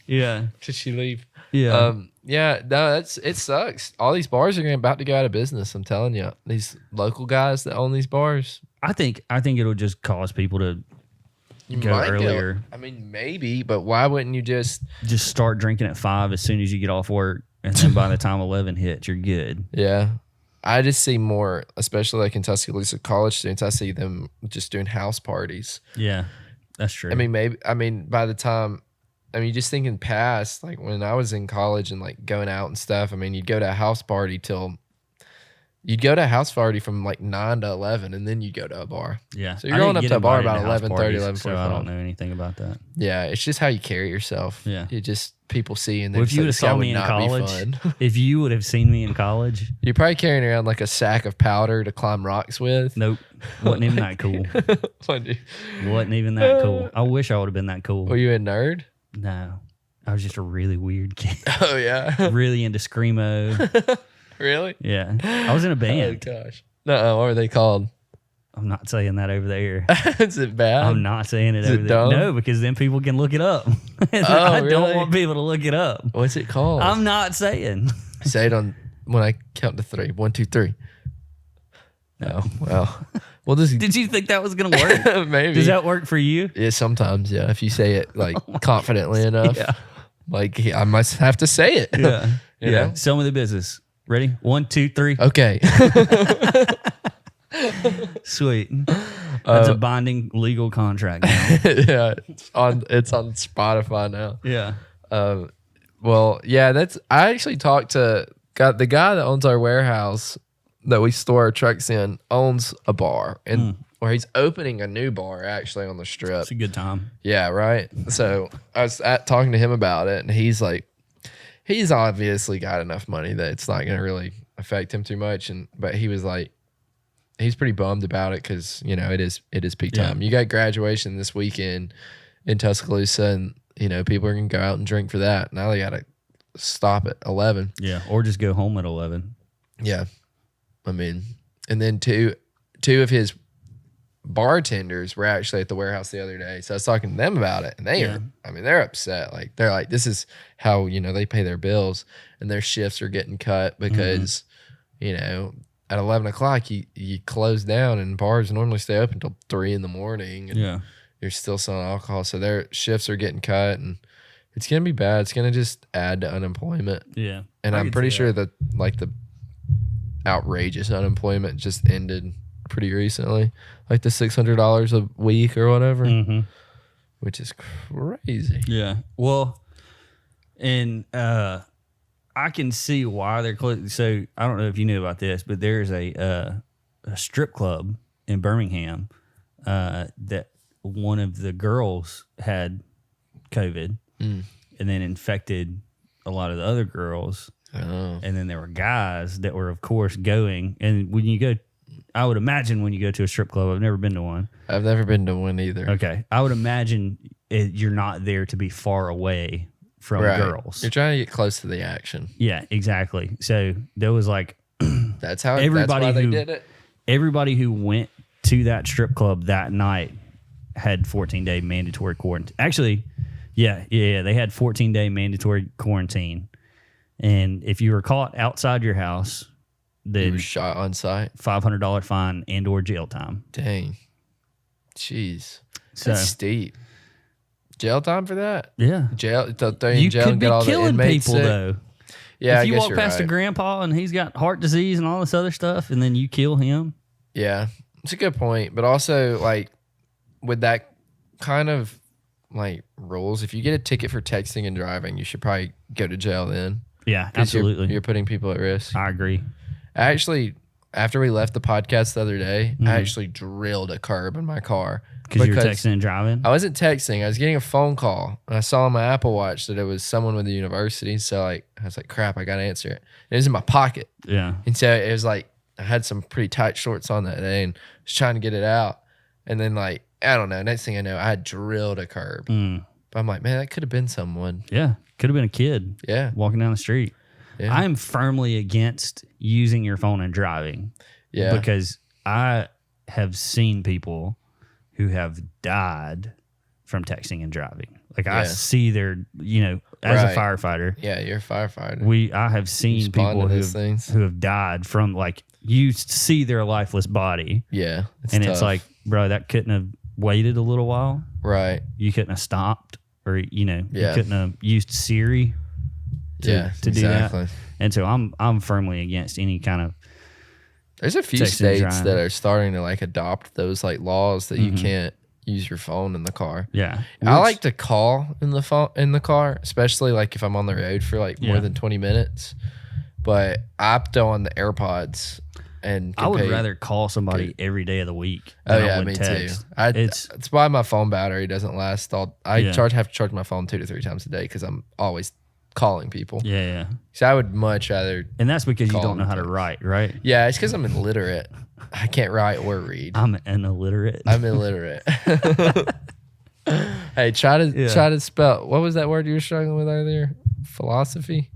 Yeah. Did she leave? Yeah. Yeah, no, it sucks. All these bars are about to go out of business. I'm telling you, these local guys that own these bars. I think it'll just cause people to go earlier. I mean, maybe, but why wouldn't you just start drinking at 5 as soon as you get off work, and then by the time 11 hits, you're good. Yeah, I just see more, especially like in Tuscaloosa college students. I see them just doing house parties. Yeah, that's true. I mean, by the time. I mean, just thinking past, like when I was in college and like going out and stuff, I mean, you'd go to a house party from like 9 to 11 and then you go to a bar. Yeah. So you're going up to a bar about 11:30, 11:45. So I don't know anything about that. Yeah. It's just how you carry yourself. Yeah. It just, people see and well, if you would have saw saw me in college, if you would have seen me in college. You're probably carrying around like a sack of powder to climb rocks with. Nope. Wasn't even that cool. Wasn't even that cool. I wish I would have been that cool. Were you a nerd? No, I was just a really weird kid. Oh, yeah. Really into screamo. Really? Yeah. I was in a band. Oh, gosh. No, what were they called? I'm not saying that over there. Is it bad? I'm not saying it over there. Dumb? No, because then people can look it up. I don't want people to look it up. What's it called? I'm not saying. Say it on when I count to 3. 1, 2, 3. No. Well, did you think that was going to work? Maybe. Does that work for you? Yeah, sometimes, yeah. If you say it like confidently enough. Yeah. Like I must have to say it. Yeah. You Yeah. know? Sell me the business. Ready? 1, 2, 3. Okay. Sweet. That's a binding legal contract now. Yeah. It's on Spotify now. Yeah. Well, yeah, I actually talked to the guy that owns our warehouse that we store our trucks in owns a bar or he's opening a new bar actually on the strip. It's a good time. Yeah, right. So I was talking to him about it, and he's like, he's obviously got enough money that it's not going to really affect him too much. But he was like, he's pretty bummed about it because it is peak time. You got graduation this weekend in Tuscaloosa, and people are going to go out and drink for that. Now they got to stop at 11. Yeah, or just go home at 11. Yeah. I mean, and then two of his bartenders were actually at the warehouse the other day. So I was talking to them about it, and they're upset. Like they're like, this is how, they pay their bills, and their shifts are getting cut because, at 11 o'clock you close down, and bars normally stay open until 3 in the morning. And you're still selling alcohol. So their shifts are getting cut, and it's going to be bad. It's going to just add to unemployment. Yeah. And I'm pretty sure that like the outrageous unemployment just ended pretty recently, like the $600 a week or whatever, which is crazy. Yeah. Well, and I can see why they're closed. So I don't know if you knew about this, but there's a strip club in Birmingham that one of the girls had COVID and then infected a lot of the other girls. Oh. And then there were guys that were, of course, going. And when you go, I would imagine when you go to a strip club, I've never been to one. I've never been to one either. Okay. I would imagine you're not there to be far away from girls. You're trying to get close to the action. Yeah, exactly. So there was like that's why they did it. Everybody who went to that strip club that night had 14-day mandatory quarantine. Actually, yeah, they had 14-day mandatory quarantine. And if you were caught outside your house, then you were shot on site, $500 fine and or jail time. Dang, jeez, so, that's steep. Jail time for that? Yeah, jail. You jail could and be get all killing the inmates people sick. though. Yeah, if you I guess walk you're past right. a grandpa and he's got heart disease and all this other stuff, and then you kill him. Yeah, it's a good point. But also, like with that kind of like rules. If you get a ticket for texting and driving, you should probably go to jail then. Yeah, 'Cause absolutely. You're putting people at risk. I agree. I actually, after we left the podcast the other day, Mhm. I actually drilled a curb in my car. Because you were texting and driving? I wasn't texting. I was getting a phone call. And I saw on my Apple Watch that it was someone with the university. So I was like, crap, I got to answer it. And it was in my pocket. Yeah. And so it was like, I had some pretty tight shorts on that day and was trying to get it out. And then like, I don't know. Next thing I know, I had drilled a curb. But I'm like, man, that could have been someone. Yeah. Could have been a kid. Yeah. Walking down the street. Yeah. I am firmly against using your phone and driving. Yeah. Because I have seen people who have died from texting and driving. Like I see their, as a firefighter. Yeah, you're a firefighter. I have seen people who have died from like, you see their lifeless body. Yeah. It's like, bro, that couldn't have waited a little while. Right. You couldn't have stopped or, you couldn't have used Siri to do that. And so I'm firmly against any kind of. There's a few states that are starting to like adopt those like laws that you can't use your phone in the car. Yeah. I like to call in the car, especially like if I'm on the road for like more than 20 minutes. But I throw on the AirPods and I would rather call somebody every day of the week. Oh yeah, me text. Too. It's why my phone battery doesn't last I have to charge my phone 2 to 3 times a day because I'm always calling people. Yeah. So I would much rather. And that's because you don't know how to write, right? Yeah, it's because I'm illiterate. I can't write or read. I'm illiterate. I'm illiterate. Hey, try to spell. What was that word you were struggling with earlier? Philosophy?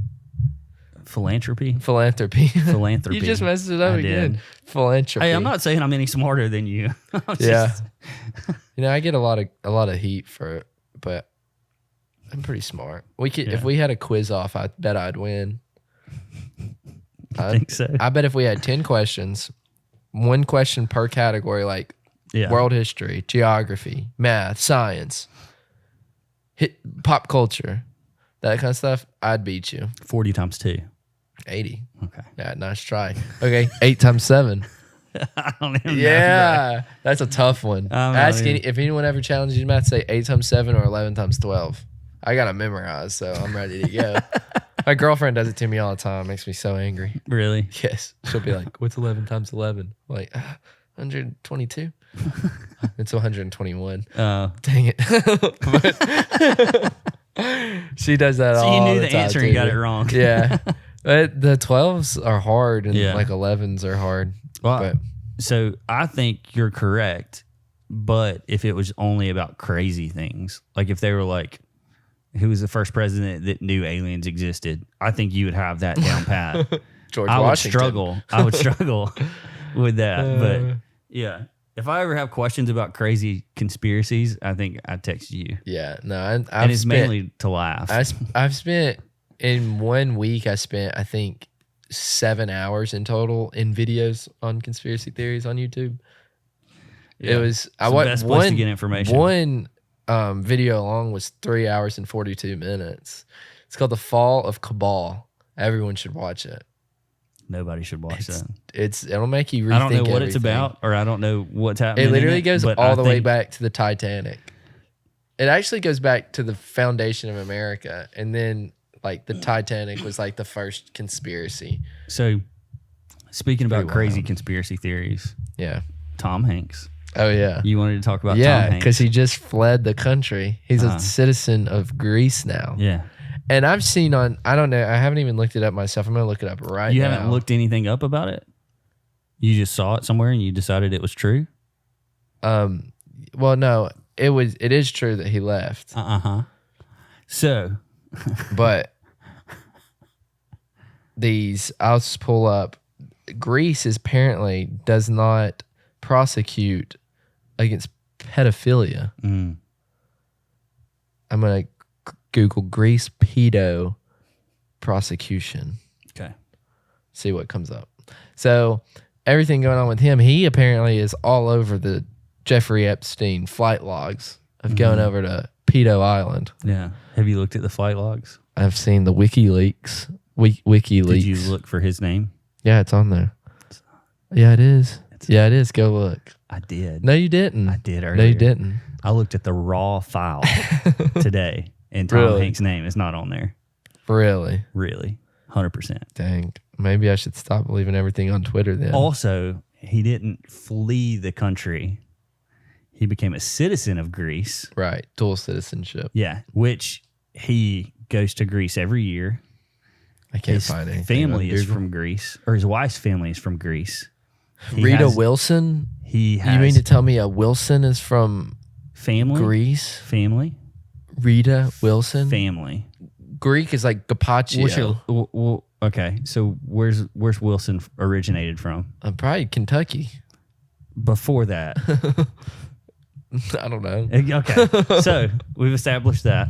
Philanthropy. You just messed it up again. Philanthropy. Hey, I'm not saying I'm any smarter than you. Yeah. I get a lot of heat for it, but I'm pretty smart. If we had a quiz off, I bet I'd win. I think so. I bet if we had 10 questions, 1 question per category, like world history, geography, math, science, pop culture, that kind of stuff, I'd beat you. 40 times 2. 80. Okay. Yeah, nice try. Okay, 8 times 7. I don't even know. Yeah, that's a tough one. If anyone ever challenges you in math, say 8 times 7 or 11 times 12. I got to memorize, so I'm ready to go. My girlfriend does it to me all the time. It makes me so angry. Really? Yes. She'll be like, what's 11 times 11? I'm like, 122. It's 121. Oh. Dang it. She does that all the time. So you knew the answer and got it wrong. Yeah. But the 12s are hard and like 11s are hard. Well, so I think you're correct. But if it was only about crazy things, like if they were like, who was the first president that knew aliens existed, I think you would have that down pat. George Washington. I would struggle with that. But yeah, if I ever have questions about crazy conspiracies, I think I'd text you. Yeah, no, and it's mainly to laugh. I've spent in 1 week. I spent I think 7 hours in total in videos on conspiracy theories on YouTube. Yeah. It was the best place to get information. One video long was 3 hours and 42 minutes. It's called The Fall of Cabal. Everyone should watch it. Nobody should watch that. It'll make you rethink. I don't know what everything. It's about, or I don't know what's happening. It literally goes all the way back to the Titanic. It actually goes back to the foundation of America, and then like the Titanic was like the first conspiracy. So, speaking about crazy conspiracy theories, Tom Hanks. Oh yeah, you wanted to talk about Tom Hanks because he just fled the country. He's a citizen of Greece now. Yeah. And I've seen I don't know, I haven't even looked it up myself. I'm going to look it up right now. You haven't looked anything up about it? You just saw it somewhere and you decided it was true? Well, no, it is true that he left. So. But I'll just pull up. Greece apparently does not prosecute against pedophilia. I'm going to Google Greece pedo prosecution. Okay. See what comes up. So everything going on with him, he apparently is all over the Jeffrey Epstein flight logs of going over to Pedo Island. Yeah. Have you looked at the flight logs? I've seen the WikiLeaks. WikiLeaks. Did you look for his name? Yeah, it's on there. Yeah, it is. nuts. Yeah, it is. Go look. I did. No, you didn't. I did earlier. No, you didn't. I looked at the raw file today, and Tom Really? Hanks' name is not on there. Really? Really, 100%. Dang. Maybe I should stop believing everything on Twitter then. Also, he didn't flee the country. He became a citizen of Greece. Right. Dual citizenship. Yeah, which he goes to Greece every year. I can't His find anything. family on is Google. from Greece, or his wife's family is from Greece. He Rita has- Wilson? He has You mean to tell me a Wilson is from family? Greece? Family? Rita Wilson? Family. Greek is like Gazpacho. Okay, so where's Wilson originated from? Probably Kentucky. Before that. I don't know. Okay, so we've established that.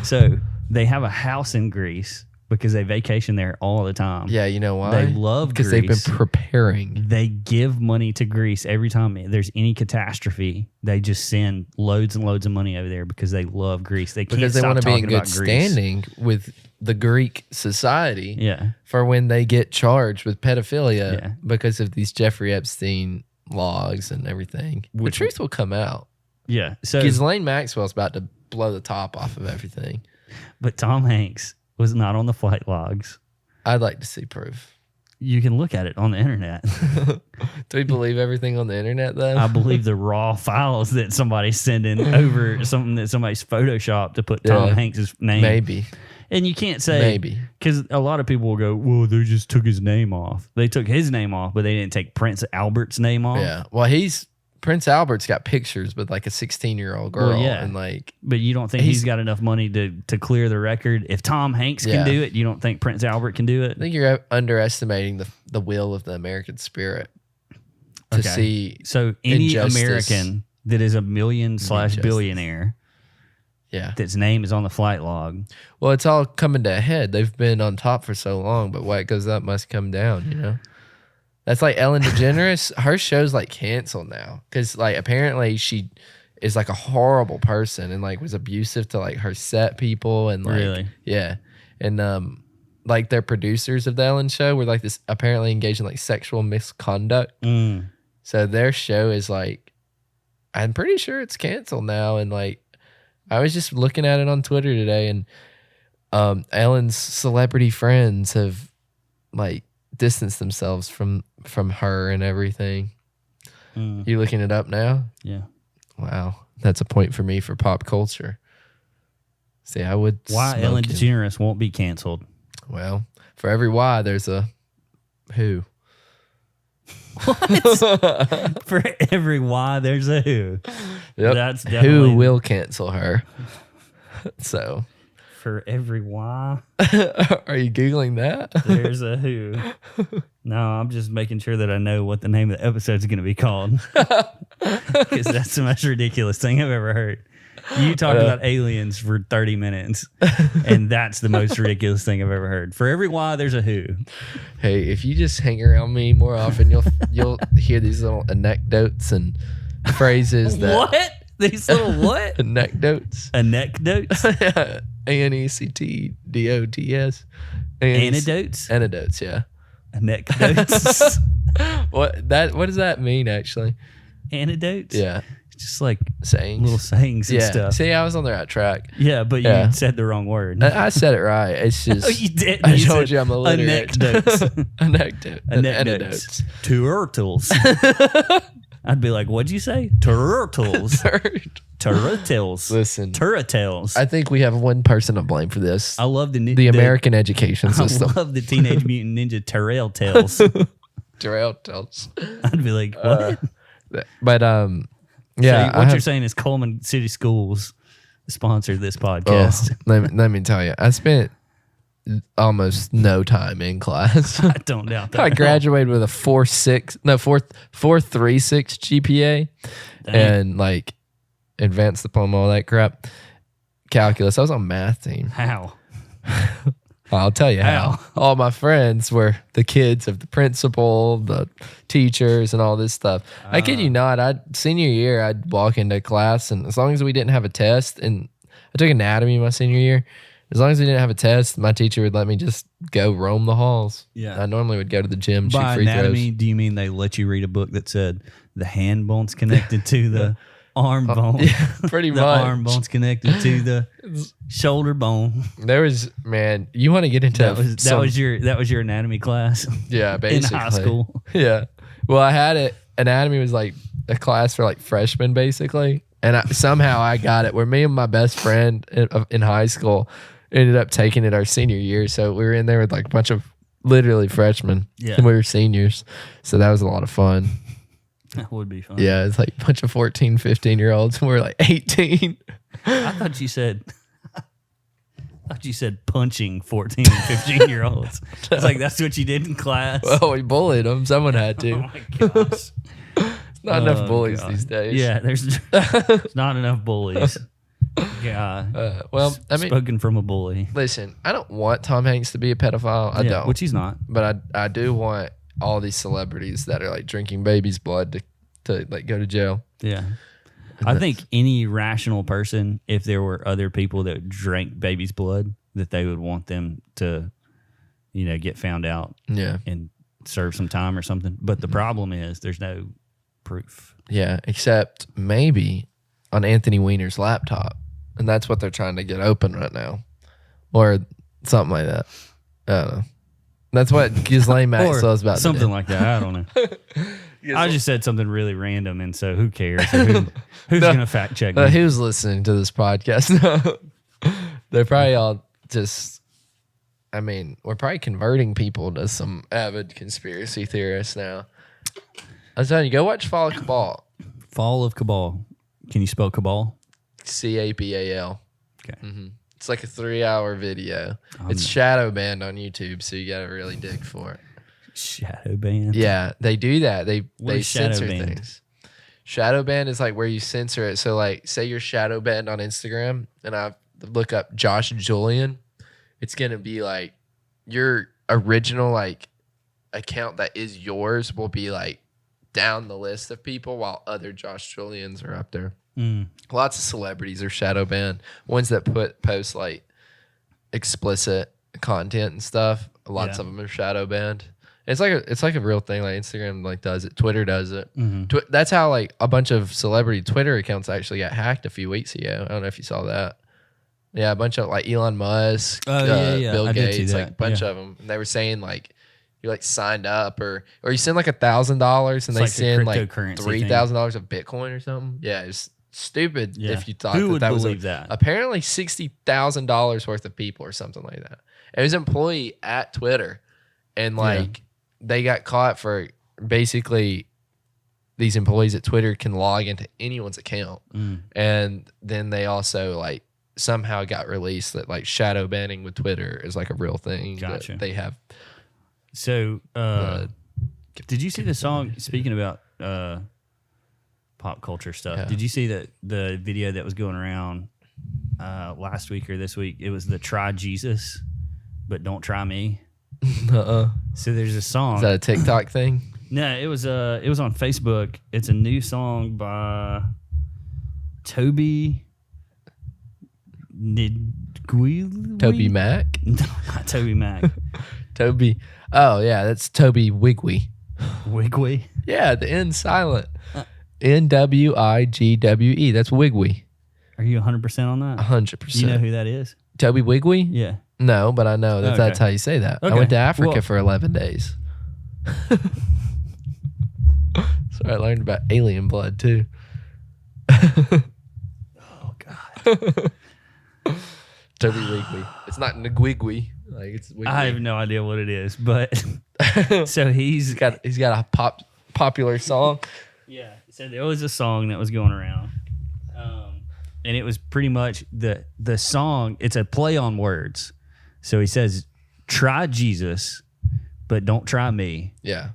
So they have a house in Greece because they vacation there all the time. Yeah, you know why? They love because Greece. they've been preparing. They give money to Greece every time there's any catastrophe. They just send loads and loads of money over there because they love Greece. They can't Because they stop want to be in talking good about Greece. standing with the Greek society Yeah, for when they get charged with pedophilia Yeah. because of these Jeffrey Epstein logs and everything. The Which- truth will come out. yeah. So, Ghislaine Maxwell's about to blow the top off of everything. but Tom Hanks was not on the flight logs. I'd like to see proof. You can look at it on the internet. Do we believe everything on the internet, though? I believe the raw files that somebody's sending over something that somebody's photoshopped to put Tom Yeah. Hanks' name. Maybe. And you can't say Maybe. because a lot of people will go, well, they just took his name off. They took his name off, but they didn't take Prince Albert's name off. Yeah. Well, Prince Albert's got pictures with like a 16-year-old girl. Well, yeah. And like, But you don't think he's got enough money to clear the record? If Tom Hanks Yeah. can do it, you don't think Prince Albert can do it? I think you're underestimating the will of the American spirit to Okay. see. So any Injustice. American that is a million / Injustice. billionaire Yeah. that's name is on the flight log. Well, it's all coming to a head. They've been on top for so long, but what goes up must come down, you know? That's like Ellen DeGeneres. Her show's like canceled now because like apparently she is like a horrible person and like was abusive to like her set people and like Really? yeah, and like their producers of the Ellen show were like this apparently engaged in like sexual misconduct. Mm. So their show is like, I'm pretty sure it's canceled now. And like, I was just looking at it on Twitter today, and Ellen's celebrity friends have like distanced themselves from her and everything. Mm. You looking it up now? Yeah. Wow, that's a point for me for pop culture. See, I would. Why smoke Ellen him. DeGeneres won't be canceled? Well, for every why, there's a who. For every why, there's a who. Yep. That's definitely who will cancel her. So, For every why, are you Googling that? there's a who. No, I'm just making sure that I know what the name of the episode is going to be called. Because that's the most ridiculous thing I've ever heard. You talked about aliens for 30 minutes, and that's the most ridiculous thing I've ever heard. For every why, there's a who. Hey, if you just hang around me more often, you'll hear these little anecdotes and phrases that What? These little what? anecdotes. Anecdotes? Anecdotes. Anecdotes? Anecdotes, yeah. Anecdotes? What does that mean actually? Anecdotes? Yeah. Just like Sayings. little sayings and Yeah. stuff. See, I was on the right track. Yeah, but Yeah. you said the wrong word. I said it right. It's just Oh, you did. I You told said you I'm illiterate. Anecdotes. Anecdote. Anecdotes. Turtles. I'd be like, what'd you say? Turtles. Turtles. Listen, Turtles. I think we have one person to blame for this. I love the American education system. I love the Teenage Mutant Ninja Terrell Tales. Terrell tells. I'd be like, what? But yeah. So what you're saying is Coleman City Schools sponsored this podcast. Let me tell you, I spent almost no time in class. I don't doubt that. I graduated with a 4.36 GPA Dang. and like advanced diploma, all that crap. Calculus. I was on math team. How? I'll tell you how. How? All my friends were the kids of the principal, the teachers, and all this stuff. I kid you not. Senior year, I'd walk into class, and as long as we didn't have a test, and I took anatomy my senior year, As long as we didn't have a test, my teacher would let me just go roam the halls. Yeah. I normally would go to the gym, shoot By free anatomy, throws. do you mean they let you read a book that said the hand bone's connected to the arm bone? Yeah, pretty the much. arm bone's connected to the shoulder bone. There was, man, you want to get into That was your anatomy class. yeah, basically. In high school. Yeah. Well, I had it. Anatomy was like a class for like freshmen, basically. And somehow I got it where me and my best friend in high school ended up taking it our senior year. So we were in there with like a bunch of literally freshmen. Yeah. And we were seniors. So that was a lot of fun. That would be fun. Yeah. It's like a bunch of 14, 15-year-olds. And we were like 18. I thought you said punching 14 and 15-year-olds. It's like that's what you did in class. Well, we bullied them. Someone had to. Oh my gosh. Not enough bullies God. these days. Yeah, there's not enough bullies. Yeah. Well, I mean, spoken from a bully. listen, I don't want Tom Hanks to be a pedophile. I don't. Which he's not. But I do want all these celebrities that are like drinking babies' blood to like go to jail. Yeah. I think any rational person, if there were other people that drank baby's blood, that they would want them to, get found out Yeah. and serve some time or something. But the problem is there's no proof. Yeah, except maybe on Anthony Weiner's laptop. And that's what they're trying to get open right now. Or something like that. I don't know. That's what Ghislaine Maxwell's about something to do. like that. I don't know. I just said something really random, and so who cares? Who's going to fact check me? Who's listening to this podcast? They're probably all just, we're probably converting people to some avid conspiracy theorists now. I was telling you, go watch Fall of Cabal. Fall of Cabal. Can you spell Cabal? Cabal. Okay. Mm-hmm. It's like a 3-hour video. It's shadow banned on YouTube, so you got to really dig for it. Shadow ban? Yeah, they do that. They is shadow censor banned? things. Shadow ban is like where you censor it. So like, say you're shadow banned on Instagram, and I look up Josh Julian, it's gonna be like your original like account that is yours will be like down the list of people, while other Josh Julians are up there. Lots of celebrities are shadow banned. Ones that post like explicit content and stuff. Lots of them are shadow banned. It's like a real thing. Like Instagram like does it. Twitter does it. That's how like a bunch of celebrity Twitter accounts actually got hacked a few weeks ago. I don't know if you saw that. Yeah, a bunch of like Elon Musk, Bill I did see Gates, that. like a bunch of them. And they were saying like you like signed up or you send like $1,000 and they like a send like cryptocurrency $3,000 of Bitcoin or something. Yeah, it's stupid if you thought Who would that was believe that? apparently $60,000 worth of people or something like that. It was an employee at Twitter, and like they got caught for basically these employees at Twitter can log into anyone's account, and then they also like somehow got released that like shadow banning with Twitter is like a real thing. Gotcha. That they have. So, did you see the song? Speaking about pop culture stuff, Yeah. did you see the video that was going around last week or this week? It was the "Try Jesus, but Don't Try Me." So there's a song. Is that a TikTok thing? No, it was on Facebook. It's a new song by Toby Toby Mac? No, not Toby Mac. Toby. Oh, yeah, that's Toby Wigwe. Wigwe. Yeah, the N silent. Nwigwe. That's Wigwe. Are you 100% on that? 100%. You know who that is? Toby Wigwe? Yeah. No, but I know that Okay. that's how you say that. Okay. I went to Africa Well- for 11 days. So I learned about alien blood too. Oh God. Toby Wigwe. It's not Ngwigwe. Like it's Wigwe. I have no idea what it is, but so He's got a popular song. yeah. So there was a song that was going around, and it was pretty much the song. It's a play on words. So he says, "Try Jesus, but don't try me, Yeah.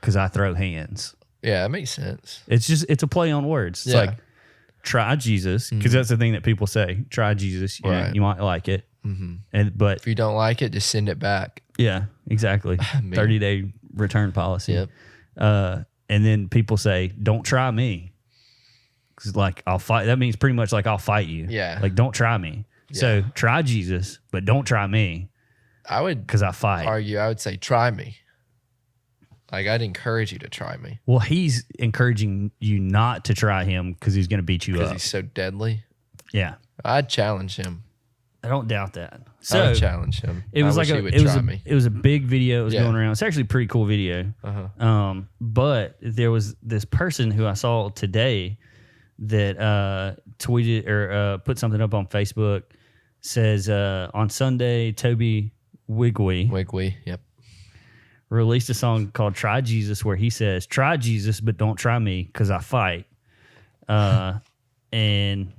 because I throw hands." Yeah, it makes sense. It's a play on words. It's Yeah. like try Jesus, because that's the thing that people say. Try Jesus, Right. you might like it, Mm-hmm. but If you don't like it, just send it back. yeah, exactly. Man. 30-day return policy. Yep. And then people say, "Don't try me," because like I'll fight. That means pretty much like I'll fight you. Yeah. Like don't try me. So try Jesus, but don't try me I would because I fight. argue. I would say try me. Like I'd encourage you to try me Well, he's encouraging you not to try him because he's going to beat you because up. he's so deadly. Yeah, I'd challenge him. I don't doubt that. I So would challenge him. it was I like wish a he would it was try a, me. it was a big video. It was Yeah. going around. It's actually a pretty cool video. But there was this person who I saw today that tweeted or put something up on Facebook. Says on Sunday, Toby Wigwe Yep. released a song called "Try Jesus," where he says, "Try Jesus, but don't try me, because I fight." And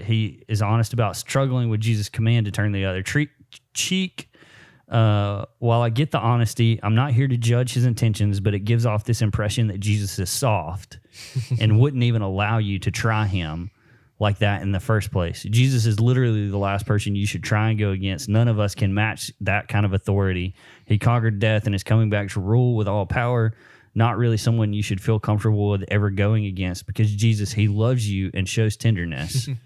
he is honest about struggling with Jesus' command to turn the other cheek. While I get the honesty, I'm not here to judge his intentions, but it gives off this impression that Jesus is soft and wouldn't even allow you to try him like that in the first place. Jesus is literally the last person you should try and go against. None of us can match that kind of authority. He conquered death and is coming back to rule with all power. Not really someone you should feel comfortable with ever going against, because Jesus, he loves you and shows tenderness. You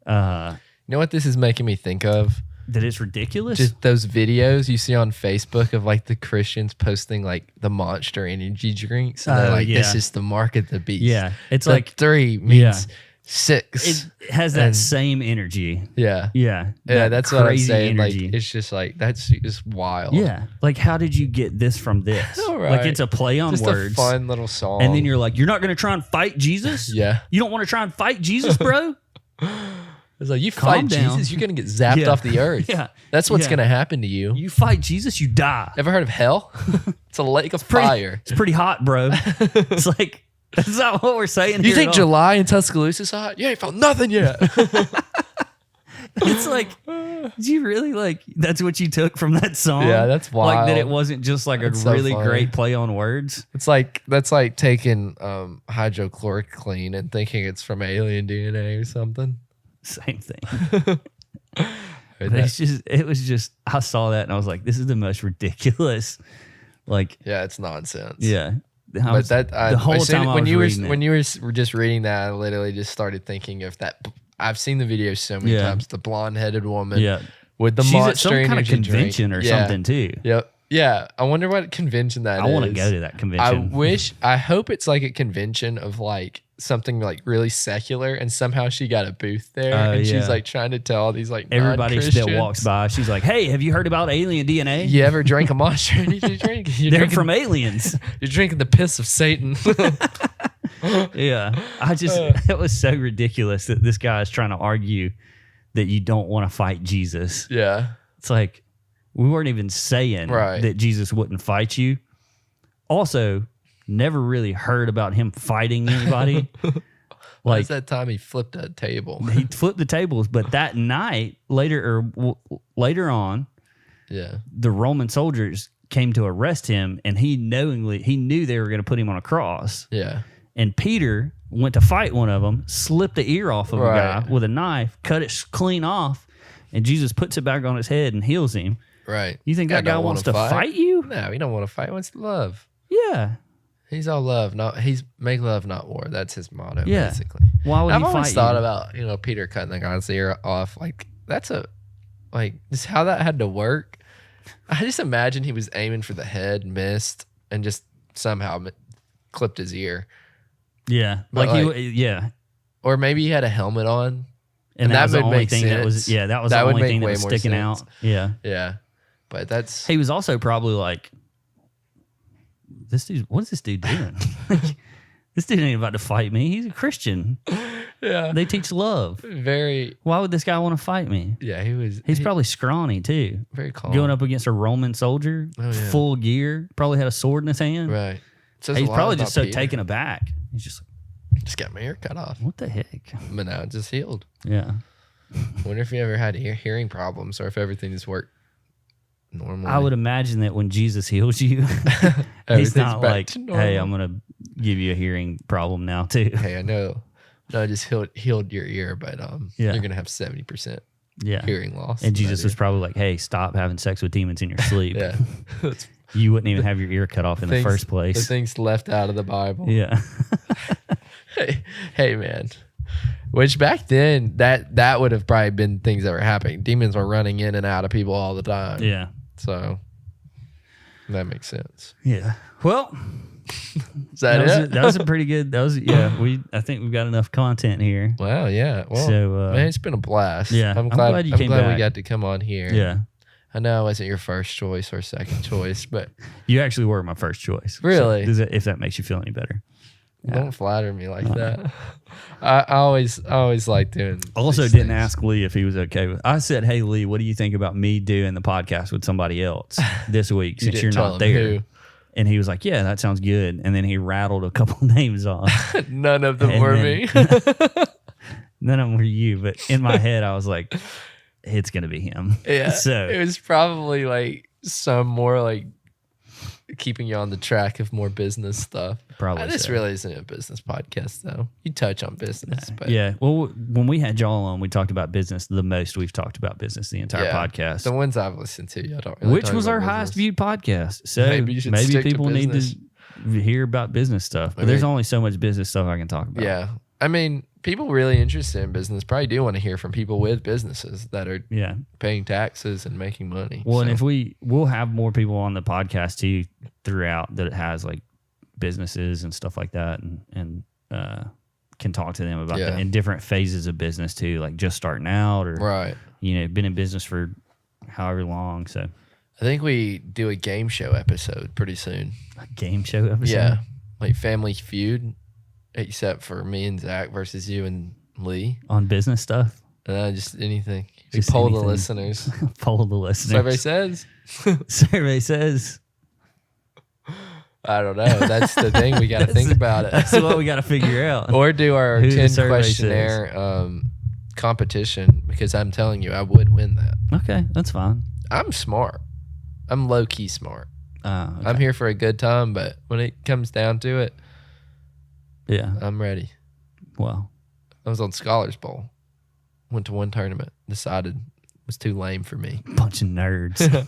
know what this is making me think of? That it's ridiculous? Just those videos you see on Facebook of like the Christians posting like the Monster energy drinks. And they're like, this is the mark of the beast. Yeah. It's The like 3 means 6. it has that And- same energy. Yeah. Yeah. Yeah, that's what I'm crazy saying. energy. Like, it's just like, that's just wild. Yeah. Like, how did you get this from this? All Like, right. it's a play on Just words. a fun little song. And then you're like, you're not going to try and fight Jesus? Yeah. You don't want to try and fight Jesus, bro? It's like, you Calm fight down. Jesus, you're going to get zapped Yeah. off the earth. Yeah. That's what's Yeah. going to happen to you. You fight Jesus, you die. Ever heard of hell? It's a lake of fire. It's pretty hot, bro. It's like, that's not what we're saying You here think at all. July in Tuscaloosa is hot? You ain't found nothing yet. It's like, do you really like, that's what you took from that song? Yeah, that's Like that wild. it wasn't just like That's a so really funny. great play on words. It's like, that's like taking hydrochloroquine and thinking it's from alien DNA or something. Same thing. Heard But that. it was just, I saw that and I was like, this is the most ridiculous. Like, Yeah, it's nonsense. yeah. But that the whole as soon- time I when was you were reading it. when you were just reading that, I literally just started thinking of that. I've seen the video so many Yeah. times. The blonde-headed woman, Yeah. with the She's at Monster some kind of energy drink. convention or Yeah. something too. Yep. Yeah. I wonder what convention that is. I want to go to that convention. I hope it's like a convention of like something like really secular, and somehow she got a booth there, and yeah. she's like trying to tell these like Everybody that non-Christians, walks by, she's like, hey, have you heard about alien DNA? You ever drank a Monster energy drink? You're They're drinking, from aliens. you're drinking the piss of Satan. Yeah. I just, it was so ridiculous that this guy is trying to argue that you don't want to fight Jesus. Yeah. It's like, we weren't even saying Right. that Jesus wouldn't fight you. Also, never really heard about him fighting anybody. Like that time he flipped a table. He flipped the tables, but that night, later on, Yeah. the Roman soldiers came to arrest him, and he knew they were going to put him on a cross. Yeah. And Peter went to fight one of them, slipped the ear off of a guy Right. with a knife, cut it clean off, and Jesus puts it back on his head and heals him. Right. You think that guy don't wants to wanna fight you? No, he don't want to fight. He wants love. Yeah. He's all love. He's make love, not war. That's his motto, Yeah. basically. Why would I've he always fight thought you? about, Peter cutting the guy's ear off. Like, that's just how that had to work. I just imagine he was aiming for the head, missed, and just somehow clipped his ear. Yeah. But yeah. Or maybe he had a helmet on. And that was the would only make thing that was, sense. that was That the would only make thing that way was more sticking sense. out. Yeah. Yeah. But that's. He was also probably like, what is this dude doing? This dude ain't about to fight me. He's a Christian. Yeah. They teach love. Very. Why would this guy want to fight me? Yeah, he was. He's probably scrawny too. very calm. Going up against a Roman soldier, Oh, yeah. full gear, probably had a sword in his hand. Right. Says a He's lot probably about just so Peter. taken aback. He's just Just got my ear cut off. like, what the heck? But now it's just healed. Yeah. Wonder if you ever had hearing problems or if everything just worked normally. I would imagine that when Jesus heals you, he's Everything's not back like, to normal. hey, I'm going to give you a hearing problem now too. Hey, I know. No, I just healed your ear, but Yeah. you're gonna have 70% Yeah. hearing loss. And in Jesus that was probably like, hey, stop having sex with demons in your sleep. ear. Yeah. You wouldn't even have your ear cut off in the Things- first The place. things left out of the Bible. Yeah. Hey, man. Which back then, that would have probably been things that were happening. Demons were running in and out of people all the time. Yeah. So that makes sense. Yeah. Well, Is that it? That was a pretty good. That was I think we've got enough content here. Wow. Yeah. Well, So, man, it's been a blast. Yeah, I'm glad you came back. we got to come on here. Yeah. I know I wasn't your first choice or second choice, but You actually were my first choice. Really? So, if that makes you feel any better. don't flatter me like that. I always like doing. Also, these didn't things. ask Lee if he was okay with. I said, "Hey Lee, what do you think about me doing the podcast with somebody else this week since you're didn't tell not him there?" who. And he was like, "Yeah, that sounds good." And then he rattled a couple names off. None of them And were then- me. None of them were you, but in my head, I was like, "It's gonna be him." Yeah. So it was probably like some more like keeping you on the track of more business stuff. probably This so. really isn't a business podcast, though. You touch on business, but Yeah. Well, when we had y'all on, we talked about business the most we've talked about business the entire Yeah. podcast. the ones I've listened to, I don't really Which talk was about our highest business. viewed podcast. So Maybe you should stick to people need business. to hear about business stuff. But Maybe- there's only so much business stuff I can talk about. Yeah. I mean, people really interested in business probably do want to hear from people with businesses that are Yeah. paying taxes and making money. Well, and So, if we'll have more people on the podcast too throughout that it has like businesses and stuff like that, and can talk to them about Yeah. that in different phases of business too, like just starting out or right. been in business for however long. So I think we do a game show episode pretty soon. a game show episode. Yeah. Like Family Feud, except for me and Zach versus you and Lee. On business stuff. Just anything. We Just poll the anything. listeners. Poll the listeners. Survey says. Survey says. I don't know. That's the thing. We got to think about it. That's what we got to figure out. Or do our Who the 10 survey questionnaire competition, because I'm telling you, I would win that. Okay, that's fine. I'm smart. I'm low key smart. Okay. I'm here for a good time, but when it comes down to it, Yeah. I'm ready. Well, I was on Scholars Bowl. Went to one tournament. Decided it was too lame for me. bunch of nerds.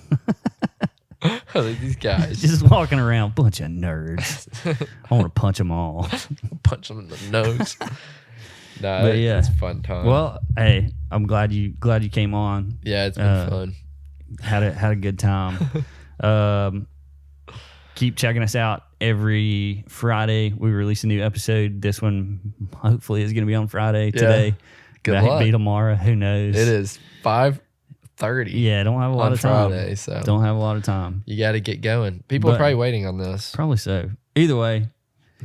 These guys. Just walking around, bunch of nerds. I want to punch them all. Punch them in the nose. No, But yeah. it's a fun time. Well, hey, I'm glad you came on. yeah, it's been fun. Had a good time. Keep checking us out every Friday. We release a new episode. This one hopefully is going to be on Friday today. Good That luck. be tomorrow. Who knows? It is 5:30 Yeah, don't have a lot on of time. Friday, so Don't have a lot of time. you got to get going. People are But- probably waiting on this. Probably so. Either way,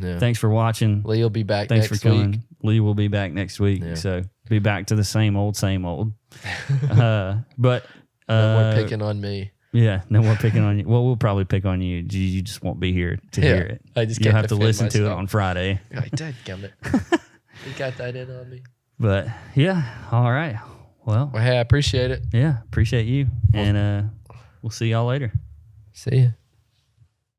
Yeah. thanks for watching. Lee will be back Thanks next for coming. week. Lee will be back next week. Yeah. So be back to the same old, same old. But No more picking on me. yeah, no more picking on you. Well, we'll probably pick on you. You just won't be here to Yeah, hear it. I just You'll can't have to defend listen to it myself. on Friday. I did, gummit. You got that in on me. But yeah, all right. Well, Well, hey, I appreciate it. yeah, appreciate you. And we'll see y'all later. See ya.